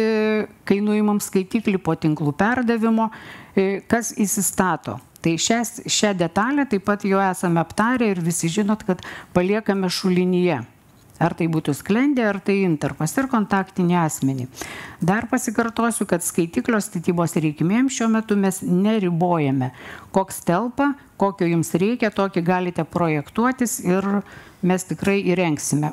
kai nuimam skaitiklį po tinklų perdavimo, kas įsistato. Tai šią detalę taip pat jau esame aptarę ir visi žinot, kad paliekame šulinyje. Ar tai būtų sklendė, ar tai intarpas ir kontaktinį asmenį. Dar pasikartosiu, kad skaitiklio statybos reikmėm šiuo metu mes neribojame. Koks telpa, kokio jums reikia, tokį galite projektuotis ir mes tikrai įrengsime.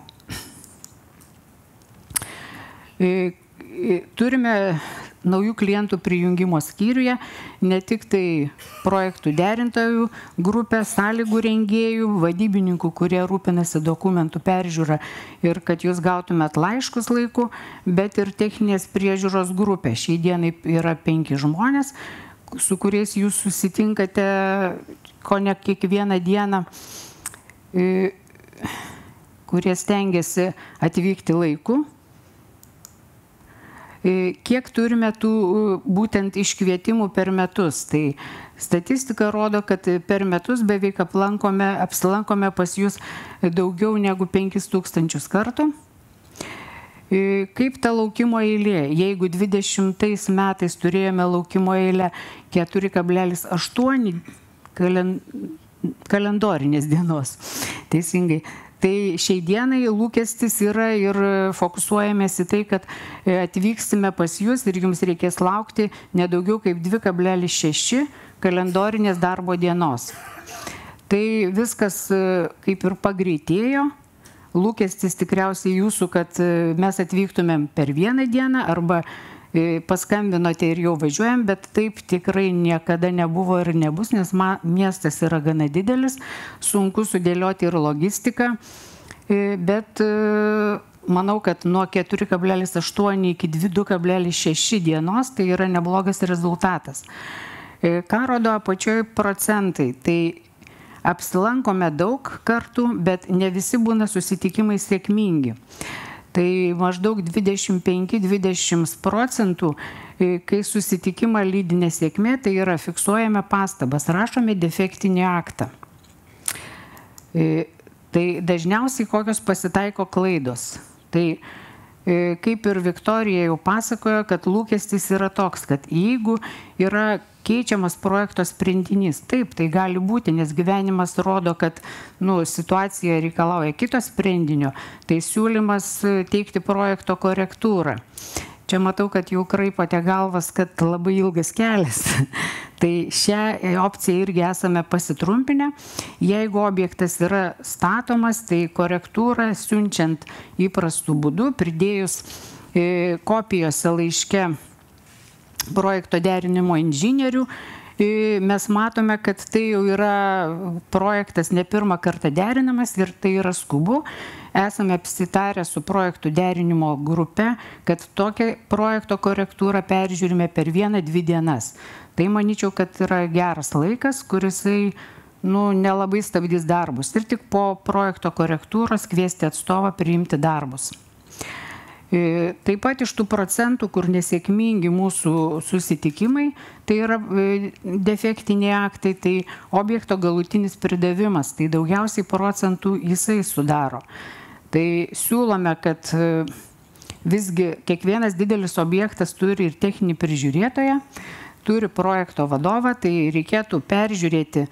Turime naujų klientų prijungimo skyriuje ne tik tai projektų derintojų grupę, sąlygų rengėjų, vadybininkų, kurie rūpinasi dokumentų peržiūrą ir kad jūs gautumėt laiškus laiku, bet ir techninės priežiūros grupė. Šiai dienai yra 5 žmonės, su kuriais jūs susitinkate kone kiekvieną dieną, kurie stengiasi atvykti laiku. Kiek turime tų būtent iškvietimų per metus? Tai statistika rodo, kad per metus beveik apsilankome pas jūs daugiau negu 5000 kartų. Kaip ta laukimo eilė? Jeigu 20 metais turėjome laukimo eilę 4,8 kalendorinės dienos, teisingai, tai šiai dienai lūkestis yra ir fokusuojamės į tai, kad atvyksime pas jūs ir jums reikės laukti nedaugiau kaip 2,6 kalendorinės darbo dienos. Tai viskas kaip ir pagreitėjo. Lūkestis tikriausiai jūsų, kad mes atvyktumėm per vieną dieną arba paskambinote ir jau važiuojam, bet taip tikrai niekada nebuvo ir nebus, nes miestas yra gana didelis, sunku sudėlioti ir logistiką, bet manau, kad nuo 4,8 iki 2,6 dienos tai yra neblogas rezultatas. Ką rodo apačioje procentai? Tai apsilankome daug kartų, bet ne visi būna susitikimai sėkmingi. Tai maždaug 25-20 procentų, kai susitikimą lydi nesėkmė, tai yra fiksuojame pastabas, rašome defektinį aktą. Tai dažniausiai kokios pasitaiko klaidos. Tai kaip ir Viktorija jau pasakojo, kad lūkestis yra toks, kad jeigu yra keičiamas projekto sprendinys, taip, tai gali būti, nes gyvenimas rodo, kad situacija reikalauja kito sprendinio, tai siūlymas teikti projekto korektūrą. Čia matau, kad jau kraipote galvas, kad labai ilgas kelias. Tai šią opciją irgi esame pasitrumpinę. Jeigu objektas yra statomas, tai korektūrą siunčiant įprastų būdų, pridėjus kopijose laiške projekto derinimo inžinierių mes matome, kad tai jau yra projektas ne pirmą kartą derinamas ir tai yra skubu. Esame apsitarę su projektų derinimo grupe, kad tokią projekto korektūrą peržiūrime per 1-2 dienas. Tai manyčiau, kad yra geras laikas, kurisai nelabai stabdys darbus ir tik po projekto korektūros kviesti atstovą priimti darbus. Taip pat iš tų procentų, kur nesėkmingi mūsų susitikimai, tai yra defektiniai aktai, tai objekto galutinis pridavimas, tai daugiausiai procentų jisai sudaro. Tai siūlome, kad visgi kiekvienas didelis objektas turi ir techninį prižiūrėtoją, turi projekto vadovą, tai reikėtų peržiūrėti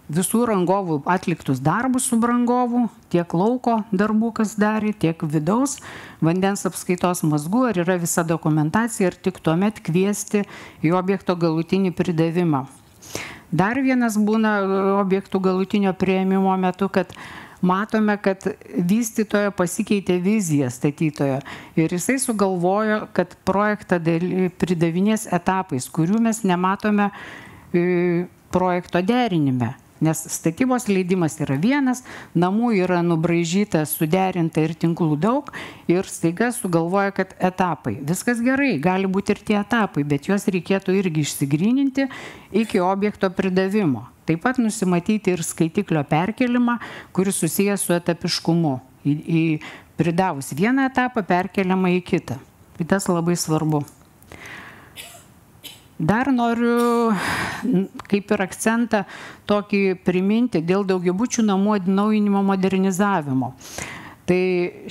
visų rangovų atliktus darbus su rangovu, tiek lauko darbų, kas darė, tiek vidaus, vandens apskaitos mazgų, ar yra visa dokumentacija, ir tik tuomet kviesti į objekto galutinį pridavimą. Dar vienas būna objektų galutinio priėmimo metu, kad matome, kad vystytojo pasikeitė vizija statytojo ir jisai sugalvojo, kad projektą pridavinės etapais, kurių mes nematome projekto derinime. Nes statybos leidimas yra vienas, namų yra nubraižyta, suderinta ir tinklų daug ir staiga sugalvoja, kad etapai. Viskas gerai, gali būti ir tie etapai, bet juos reikėtų irgi išsigryninti iki objekto pridavimo. Taip pat nusimatyti ir skaitiklio perkelimą, kuris susijęs su etapiškumu. Pridavus vieną etapą perkeliamą į kitą. Tai tas labai svarbu. Dar noriu, kaip ir akcentą, tokį priminti dėl daugiabučių namų atnaujinimo modernizavimo. Tai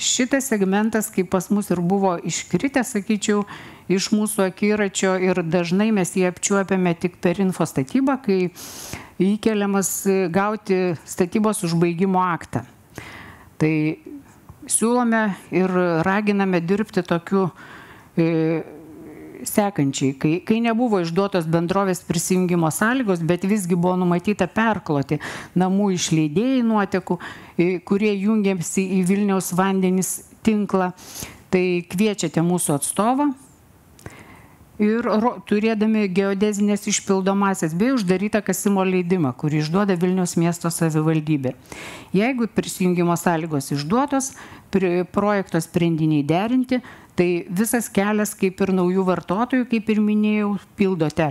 šitas segmentas, kaip pas mus ir buvo iškritęs, sakyčiau, iš mūsų akiračio ir dažnai mes jį apčiuopiame tik per infostatybą, kai įkeliamas gauti statybos užbaigimo aktą. Tai siūlome ir raginame dirbti tokiu sekančiai, kai nebuvo išduotos bendrovės prisijungimo sąlygos, bet visgi buvo numatyta perkloti namų išleidėjai nuotekų, kurie jungiasi į Vilniaus vandenis tinklą, tai kviečiate mūsų atstovą ir turėdami geodezinės išpildomasias bei uždarytą kasimo leidimą, kurį išduoda Vilniaus miesto savivaldybė. Jeigu prisijungimo sąlygos išduotos, projekto sprendiniai derinti, tai visas kelias kaip ir naujų vartotojų, kaip ir minėjau, pildote.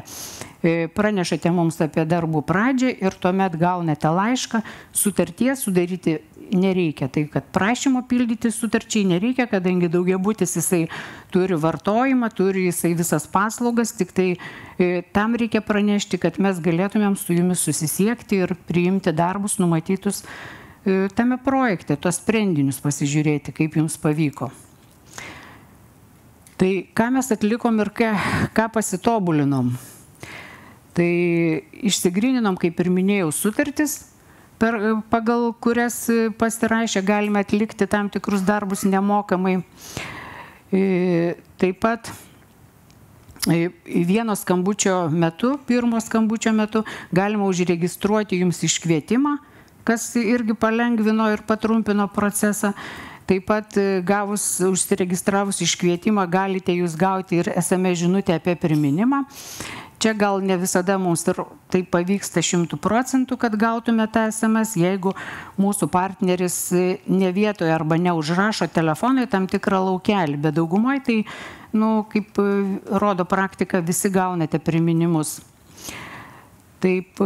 Pranešate mums apie darbų pradžią ir tuomet gaunate laišką, sutarties sudaryti nereikia. Tai kad prašymo pildyti sutarčiai nereikia, kadangi daugiabutis jisai turi vartojimą, turi jisai visas paslaugas, tik tai tam reikia pranešti, kad mes galėtumėm su jumis susisiekti ir priimti darbus numatytus tame projekte, tos sprendinius pasižiūrėti, kaip jums pavyko. Tai ką mes atlikom ir ką pasitobulinom? Tai išsigrininom, kaip ir minėjau, sutartis, pagal kurias pasirašę galime atlikti tam tikrus darbus nemokamai. Taip pat vieno skambučio metu, pirmo skambučio metu galima užregistruoti jums iškvietimą, kas irgi palengvino ir patrumpino procesą. Taip pat užsiregistravus iškvietimą galite jūs gauti ir SMS žinutę apie priminimą. Čia gal ne visada mums ir tai pavyksta 100%, kad gautume tą SMS, jeigu mūsų partneris ne vietoje arba neužrašo telefonai tam tikrą laukelį, bet daugumoje tai, kaip rodo praktika, visi gaunate priminimus. Taip,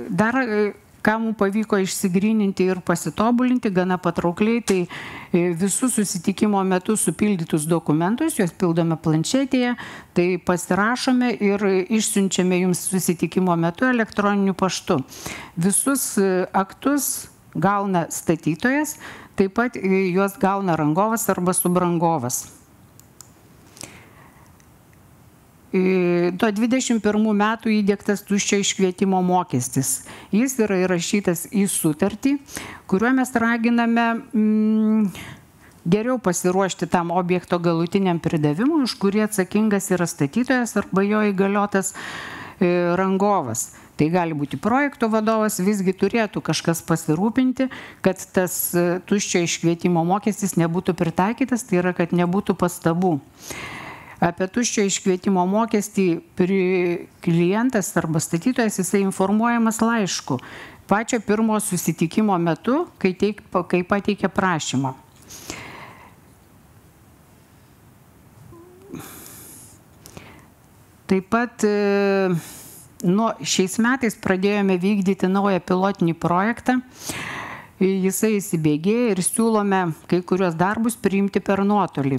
dar ką mums pavyko išsigryninti ir pasitobulinti gana patraukliai, tai visų susitikimo metu supildytus dokumentus, juos pildome planšetėje, tai pasirašome ir išsiunčiame jums susitikimo metu elektroniniu paštu. Visus aktus gauna statytojas, taip pat juos gauna rangovas arba subrangovas. Tuo 21 metų įdiegtas tuščio iškvietimo mokestis. Jis yra įrašytas į sutartį, kuriuo mes raginame geriau pasiruošti tam objekto galutiniam pridavimui, už kurį atsakingas yra statytojas arba jo įgaliotas rangovas. Tai gali būti projekto vadovas, visgi turėtų kažkas pasirūpinti, kad tas tuščio iškvietimo mokestis nebūtų pritaikytas, tai yra, kad nebūtų pastabų. Apie tuščio iškvietimo mokestį klientas arba statytojas jisai informuojamas laišku pačio pirmo susitikimo metu, kai pateikia prašymą. Taip pat šiais metais pradėjome vykdyti naują pilotinį projektą. Jisai įsibėgėja ir siūlome kai kurios darbus priimti per nuotolį.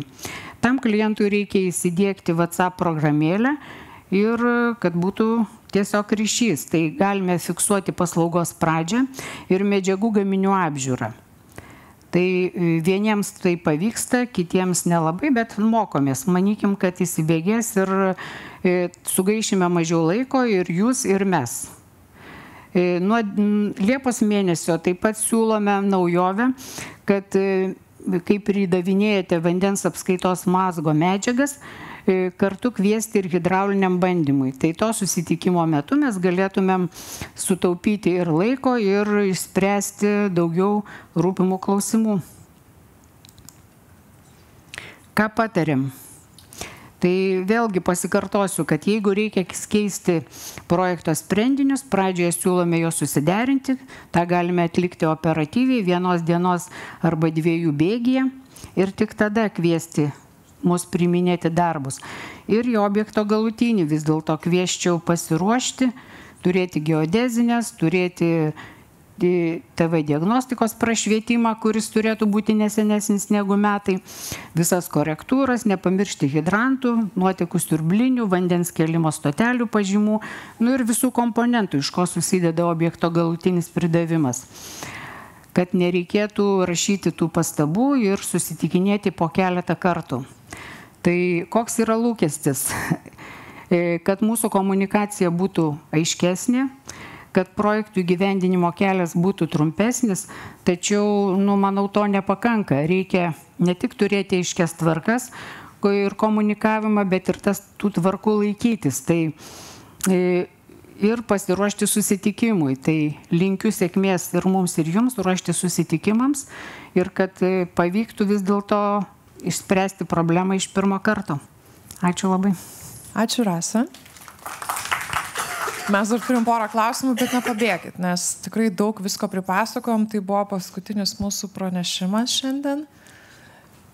Tam klientui reikia įsidiegti WhatsApp programėlę ir kad būtų tiesiog ryšys. Tai galime fiksuoti paslaugos pradžią ir medžiagų gaminių apžiūrą. Tai vieniems tai pavyksta, kitiems nelabai, bet mokomės. Manykim, kad įsibėgės ir sugaišime mažiau laiko ir jūs, ir mes. Nuo Liepos mėnesio taip pat siūlome naujovę, kad kai pridavinėjate vandens apskaitos mazgo medžiagas, kartu kviesti ir hidrauliniam bandymui. Tai to susitikimo metu mes galėtumėm sutaupyti ir laiko, ir išspręsti daugiau rūpimų klausimų. Ką patariam? Tai vėlgi pasikartosiu, kad jeigu reikia keisti projekto sprendinius, pradžioje siūlome juos susiderinti, tą galime atlikti operatyviai, 1 dienos arba 2 bėgyje ir tik tada kviesti mus priiminėti darbus. Ir į objekto galutinį vis dėlto kvieščiau pasiruošti, turėti geodezinės, turėti TV diagnostikos prašvietimą, kuris turėtų būti nesenesnis negu metai, visas korektūras, nepamiršti hidrantų, nuotekų siurblinių, vandens kėlimo stotelių pažymų, ir visų komponentų, iš ko susideda objekto galutinis pridavimas. Kad nereikėtų rašyti tų pastabų ir susitikinėti po keletą kartų. Tai koks yra lūkestis? Kad mūsų komunikacija būtų aiškesnė, kad projektų įgyvendinimo kelias būtų trumpesnis, tačiau, manau, to nepakanka. Reikia ne tik turėti aiškias tvarkas ir komunikavimą, bet ir tų tvarkų laikytis. Tai ir pasiruošti susitikimui. Tai linkiu sėkmės ir mums, ir jums ruošti susitikimams ir kad pavyktų vis dėlto išspręsti problemą iš pirmo karto. Ačiū labai. Ačiū, Rasa. Mes dar turim porą klausimų, bet nepabėkit, nes tikrai daug visko pripasakojom, tai buvo paskutinis mūsų pranešimas šiandien.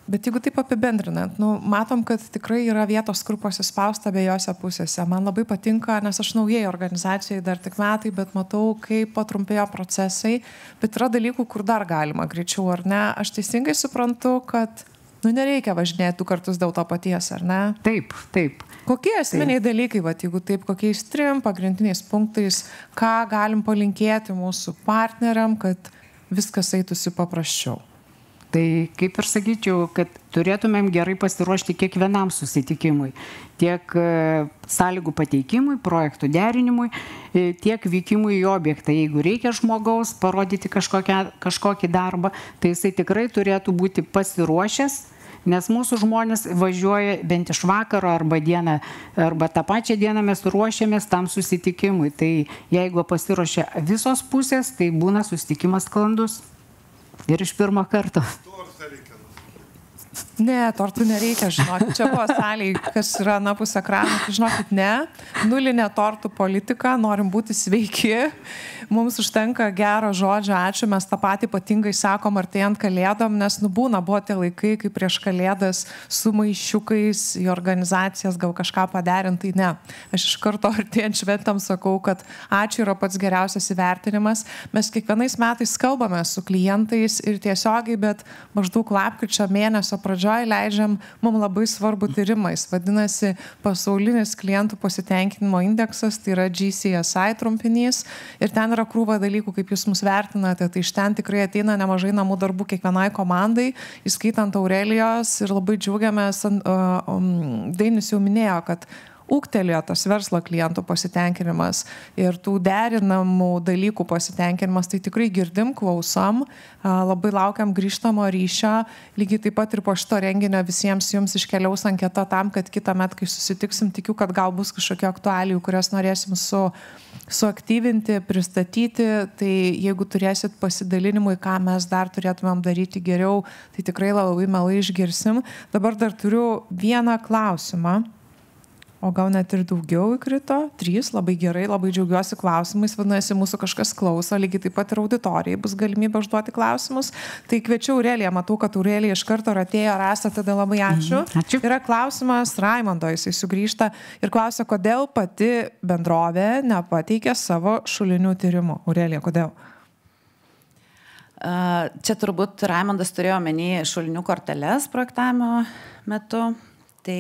Bet jeigu taip apibendrinant, matom, kad tikrai yra vietos, kur pasispausta abiejose pusėse. Man labai patinka, nes aš naujai organizacijai dar tik metai, bet matau, kaip patrumpėjo procesai, bet yra dalykų, kur dar galima greičiau, ar ne? Aš teisingai suprantu, kad nereikia važinėti 2 kartus dėl to paties, ar ne? Taip, taip. Kokie esminiai dalykai, jeigu taip, kokiais 3 pagrindiniais punktais, ką galim palinkėti mūsų partneriam, kad viskas eitųsi paprasčiau? Tai kaip ir sakyčiau, kad turėtumėm gerai pasiruošti kiekvienam susitikimui. Tiek sąlygų pateikimui, projektų derinimui, tiek vykimui į objektą. Jeigu reikia žmogaus parodyti kažkokį darbą, tai jisai tikrai turėtų būti pasiruošęs, nes mūsų žmonės važiuoja bent iš vakaro arba dieną, arba tą pačią dieną mes ruošiamės tam susitikimui. Tai jeigu pasiruošia visos pusės, tai būna susitikimas sklandus. Ir iš pirmo karto. Ne, tortų nereikia, žinokit. Čia buvo salėj, kas yra anapus ekrano, tai žinokit, ne. Nulinė tortų politika, norim būti sveiki. Mums užtenka gero žodžio, ačiū, mes tą patį ypatingai sakom artėjant kalėdom, nes buvo tie laikai, kai prieš kalėdas su maišiukais į organizacijas gal kažką paderinti, tai ne. Aš iš karto artėjant šventėm sakau, kad ačiū yra pats geriausias įvertinimas. Mes kiekvienais metais kalbame su klientais ir tiesiogiai, bet maždaug lapkričio mėnesio pradžioje leidžiam mums labai svarbu tyrimais. Vadinasi, pasaulinis klientų pasitenkinimo indeksas, tai yra GCSI trumpinys. Ir ten yra krūva dalykų, kaip jūs mus vertinate. Tai iš ten tikrai ateina nemažai namų darbų kiekvienai komandai, įskaitant Aurelijos. Ir labai džiaugiamės, Dainius jau minėjo, kad ūgtelėjo tas verslo klientų pasitenkinimas ir tų derinamų dalykų pasitenkinimas, tai tikrai girdim, klausom, labai laukiam grįžtamo ryšio, lygiai taip pat ir po šito renginio visiems jums iškeliaus anketa tam, kad kitą metą, kai susitiksim, tikiu, kad gal bus kažkokių aktualijų, kurias norėsim suaktyvinti, pristatyti, tai jeigu turėsit pasidalinimui, ką mes dar turėtumėm daryti geriau, tai tikrai labai mielai išgirsim. Dabar dar turiu vieną klausimą. O gal net ir daugiau įkrito? 3, labai gerai, labai džiaugiuosi klausimais, vadinasi, mūsų kažkas klauso, lygiai taip pat ir auditorijai bus galimybė užduoti klausimus. Tai kviečiu Aureliją, matau, kad Aurelija iš karto atėjo, Rasa, tada labai ačiū. Ačiū. Yra klausimas Raimondo, jisai sugrįžta ir klausia, kodėl pati bendrovė nepateikė savo šulinių tyrimų. Aurelija, kodėl? Čia turbūt Raimondas turėjo omeny šulinių korteles projektavimo metu. Tai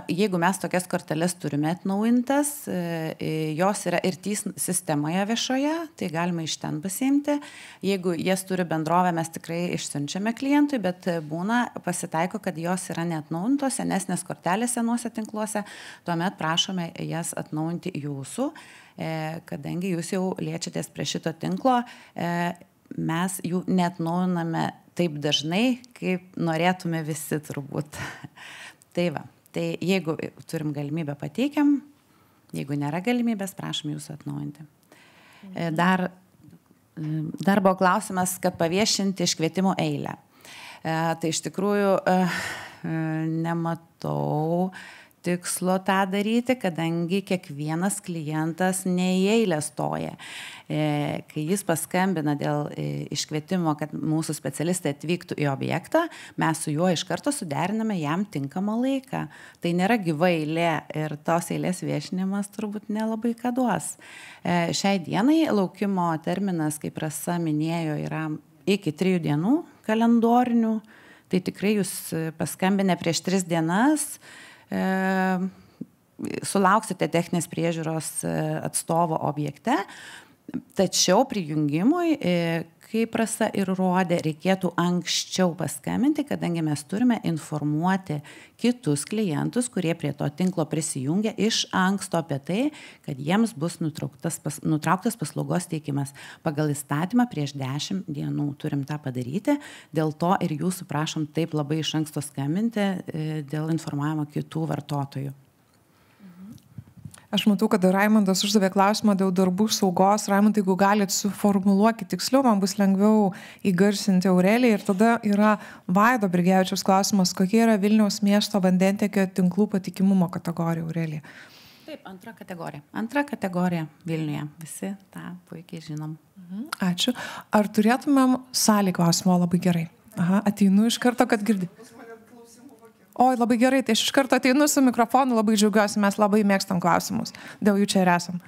jeigu mes tokias korteles turime atnaujintas, jos yra ir TIS sistemoje viešoje, tai galima iš ten pasiimti. Jeigu jas turi bendrovė, mes tikrai išsiunčiame klientui, bet pasitaiko, kad jos yra neatnaujintos, senesnės kortelės senuose tinkluose, tuomet prašome jas atnaujinti jūsų, kadangi jūs jau liečiatės prie šito tinklo, mes jų neatnaujiname taip dažnai, kaip norėtume visi turbūt. Tai va. Tai jeigu turim galimybę pateikiam, jeigu nėra galimybės, prašom jūsų atnaujinti. Dar buvo klausimas, kad paviešinti iškvietimų eilę. Tai iš tikrųjų nematau tikslo tą daryti, kadangi kiekvienas klientas ne į eilę stoja. Kai jis paskambina dėl iškvietimo, kad mūsų specialistai atvyktų į objektą, mes su juo iš karto suderiname jam tinkamą laiką. Tai nėra gyva eilė ir tos eilės viešinimas turbūt nelabai ką duos. Šiai dienai laukimo terminas, kaip Rasa minėjo, yra iki 3 dienų kalendorinių. Tai tikrai jūs paskambinę prieš 3 dienas, sulauksite techninės priežiūros atstovo objekte, tačiau prijungimui, kaip Rasa ir rodė, reikėtų anksčiau paskambinti, kadangi mes turime informuoti kitus klientus, kurie prie to tinklo prisijungia iš anksto apie tai, kad jiems bus nutrauktas paslaugos teikimas. Pagal įstatymą prieš 10 dienų turim tą padaryti, dėl to ir jūsų prašom taip labai iš anksto skambinti dėl informavimo kitų vartotojų. Aš matau, kad Raimondas uždavė klausimą dėl darbų saugos. Raimondai, jeigu galite suformuluoti tiksliau, man bus lengviau įgarsinti Aureliją. Ir tada yra Vaido Brigevičiaus klausimas, kokie yra Vilniaus miesto vandentiekio tinklų patikimumo kategorija, Aurelija? Taip, antra kategorija. Antra kategorija Vilniuje. Visi tą puikiai žinom. Ačiū. Ar turėtumėm salį klausimą? Labai gerai. Aha, ateinu iš karto, kad girdi. Oi, labai gerai, tai aš iš karto ateinu su mikrofonu, labai džiaugiuosi, mes labai mėgstam klausimus. Dėl jų čia ir esam.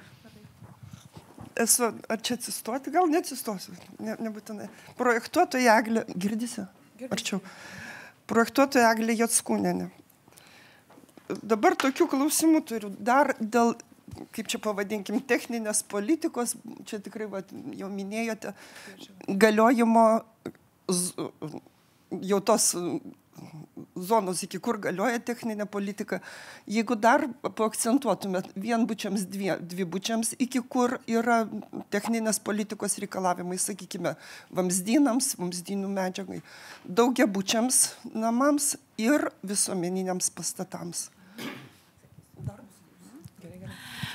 Ar čia atsistoti? Gal neatsistosiu, nebūtinai. Projektuotoja Eglė, girdisi? Arčiau. Projektuotoja Eglė Jackūnienė. Dabar tokių klausimų turiu. Dar dėl, kaip čia pavadinkim, techninės politikos, čia tikrai jau minėjote, galiojimo jau tos zonos, iki kur galioja techninė politika. Jeigu dar paakcentuotumėt vienbučiams, dvibučiams, iki kur yra techninės politikos reikalavimai, sakykime, vamzdynams, vamzdynų medžiagai, daugiabučiams namams ir visuomeniniams pastatams.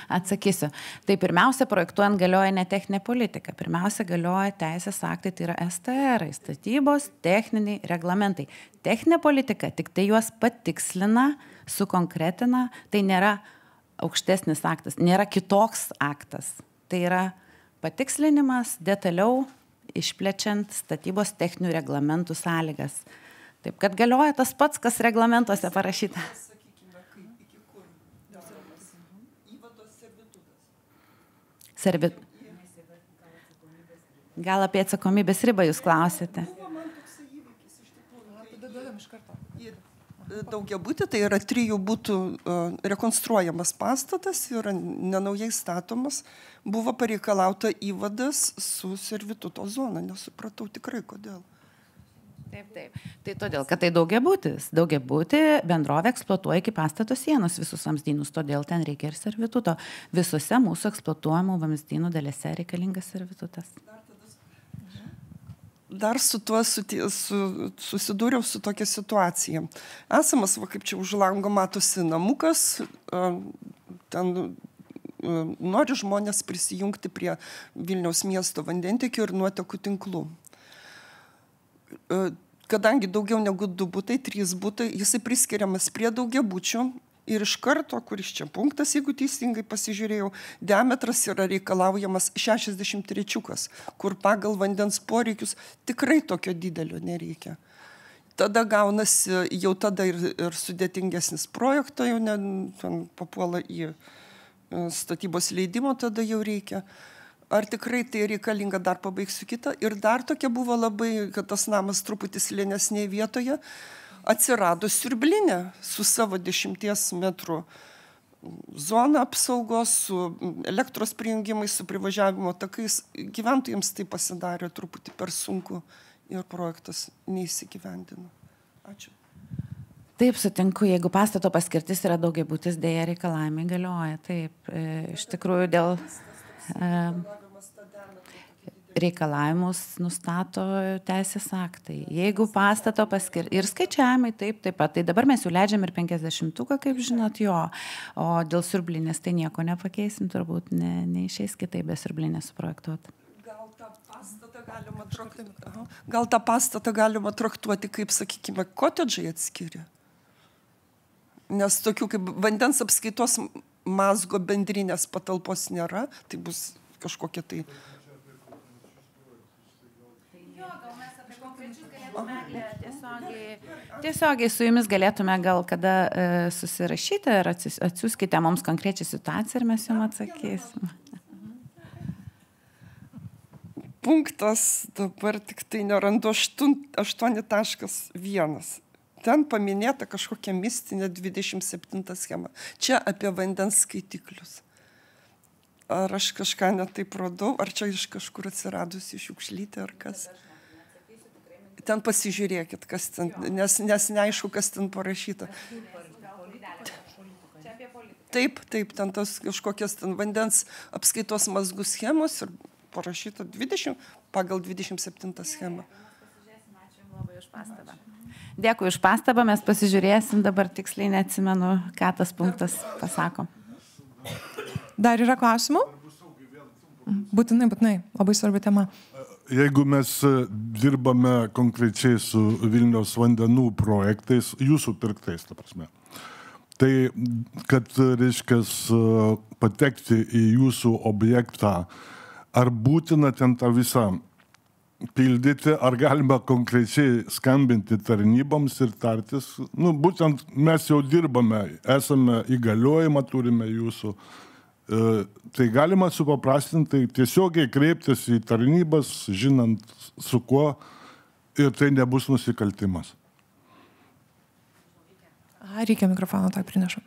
Atsakysiu. Tai pirmiausia, projektuojant galioja ne techninė politika. Pirmiausia, galioja teisės aktai, tai yra STR, statybos techniniai reglamentai. Techninė politika tik tai juos patikslina, sukonkretina, tai nėra aukštesnis aktas, nėra kitoks aktas. Tai yra patikslinimas detaliau išplečiant statybos techninių reglamentų sąlygas. Taip, kad galioja tas pats, kas reglamentuose parašyta. Gal apie atsakomybės ribą jūs klausėte? Daugiabutį, tai yra 3 butų rekonstruojamas pastatas, yra nenaujai statomas, buvo pareikalauta įvadas su servituto zona, nesupratau tikrai kodėl. Taip. Tai todėl, kad tai daugiabutis. Daugiabutį bendrovė eksploatuoja iki pastato sienos visus vamzdynus, todėl ten reikia ir servituto. Visose mūsų eksploatuojamų vamzdynų dalyse reikalingas servitutas. Dar su tuo susidūriau su tokia situacija. Esamas, kaip čia už lango matosi namukas, ten nori žmonės prisijungti prie Vilniaus miesto vandentiekio ir nuotekų tinklų. Kadangi daugiau negu 2 butai, 3 butai, jisai priskiriamas prie daugiabučių ir iš karto, kuris čia punktas, jeigu teisingai pasižiūrėjau, diametras yra reikalaujamas 63, kur pagal vandens poreikius tikrai tokio didelio nereikia. Tada gaunasi jau tada ir sudėtingesnis projekto, jau papuola į statybos leidimo, tada jau reikia. Ar tikrai tai reikalinga, dar pabaigsiu kitą. Ir dar tokia buvo labai, kad tas namas truputį slėnesnėje vietoje, atsirado siurblinė su savo 10 metrų zona apsaugos, su elektros prijungimais, su privažiavimo takais. Gyventojams tai pasidarė truputį per sunku ir projektas neįsigyvendino. Ačiū. Taip, sutinku, jeigu pastato paskirtis yra daugiabutis, dėja reikalavimai galioja. Taip, iš tikrųjų dėl reikalavimus nustato teisės aktai. Jeigu pastato ir skaičiavimai taip pat, tai dabar mes jau leidžiam ir 50-uką, kaip žinot, jo, o dėl siurblinės tai nieko nepakeisim, turbūt neišeis kitaip be siurblinės suprojektuoti. Gal tą pastatą galima traktuoti kaip, sakykime, kotedžai atskiri? Nes tokių kaip vandens apskaitos mazgo bendrinės patalpos nėra, tai bus kažkokia tai... Tiesiogiai su jumis galėtume gal kada susirašyti ir atsiųskite mums konkrečią situaciją ir mes jums atsakysim. Punktas dabar tik tai nerandu 8.1. Ten paminėta kažkokia mistinė 27 schema. Čia apie vandens skaitiklius. Ar aš kažką netaip radau, ar čia iš kažkur atsiradusi šiukšlytė, ar kas? Ten pasižiūrėkit, kas ten, nes neaišku, kas ten parašyta. Taip, ten tos kažkokios ten vandens apskaitos mazgų schemos ir parašyta pagal 27 schemą. Dėkui už pastabą, mes pasižiūrėsim, dabar tiksliai neatsimenu, ką tas punktas pasako. Dar yra klausimų? Būtinai, labai svarbi tema. Jeigu mes dirbame konkrečiai su Vilniaus vandenų projektais, jūsų pirktais, ta prasme, tai kad, reiškia, patekti į jūsų objektą, ar būtina ten tą visą pildyti, ar galima konkrečiai skambinti tarnyboms ir tartis? Būtent mes jau dirbame, esame įgaliojimą, turime jūsų. Tai galima supaprastinti, tiesiogiai kreiptis į tarnybas, žinant su kuo, ir tai nebus nusikaltimas. Reikia mikrofono, tai prinešu.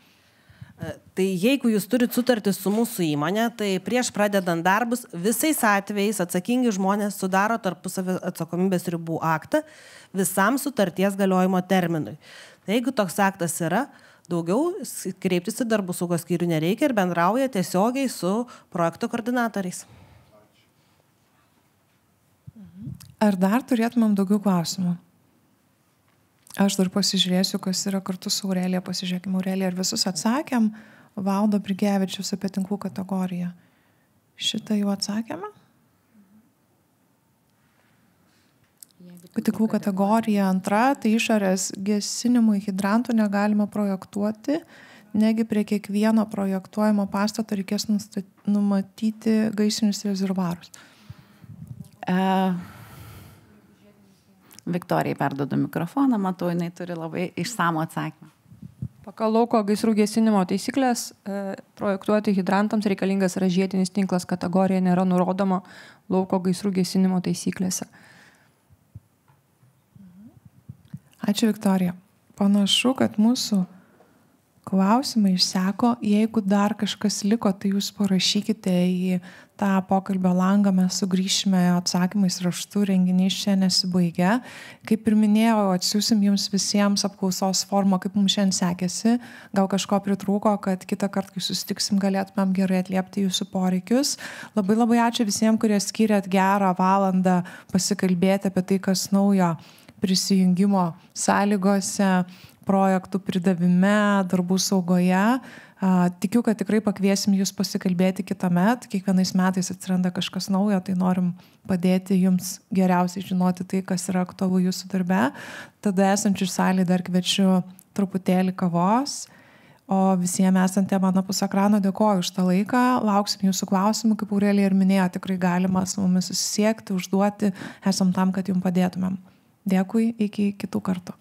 Tai jeigu jūs turit sutartį su mūsų įmonė, tai prieš pradedant darbus visais atvejais atsakingi žmonės sudaro tarpusavio atsakomybės ribų aktą visam sutarties galiojimo terminui. Tai jeigu toks aktas yra, daugiau kreiptis į darbų saugos skyrių nereikia ir bendrauja tiesiogiai su projekto koordinatoriais. Ar dar turėtumėm daugiau klausimų? Aš dar pasižiūrėsiu, kas yra kartu su Aurelija. Pasižiūrėkime, Aurelija, ar visus atsakėm? Valdo Brigevičius apie tinklų kategoriją. Šitą jau atsakėme? Tinklų kategorija 2, tai išorės gesinimui hidrantų negalima projektuoti, negi prie kiekvieno projektuojamo pastato reikės numatyti gaisrinius rezervuarus. Viktorijai perduodu mikrofoną, matau, jinai turi labai išsamų atsakymą. Pagal lauko gaisrų gesinimo taisyklės projektuoti hidrantams reikalingas yra žiedinis tinklas, kategorija nėra nurodoma lauko gaisrų gesinimo taisyklėse. Ačiū, Viktorija. Panašu, kad mūsų klausimai išseko. Jeigu dar kažkas liko, tai jūs parašykite į tą pokalbio langą, mes sugrįšime atsakymais raštu, renginys čia nesibaigia. Kaip ir minėjau, atsiųsim jums visiems apklausos formą, kaip mums šiandien sekėsi. Gal kažko pritrūko, kad kitą kartą, kai susitiksim, galėtumėm gerai atliepti jūsų poreikius. Labai labai ačiū visiems, kurie skyrėt gerą valandą pasikalbėti apie tai, kas naujo prisijungimo sąlygose, projektų pridavime, darbų saugoje. Tikiu, kad tikrai pakviesim jūs pasikalbėti kitąmet. Kiekvienais metais atsiranda kažkas naujo, tai norim padėti jums geriausiai žinoti tai, kas yra aktualu jūsų darbe. Tada esančių salėje dar kviečiu truputėlį kavos. O visiems esantiem anapus ekrano dėkoju už tą laiką. Lauksim jūsų klausimų, kaip Aurelija ir minėjo, tikrai galima su mumis susisiekti, užduoti. Esam tam, kad jums padėtumėm. Dėkui, iki kitų kartų.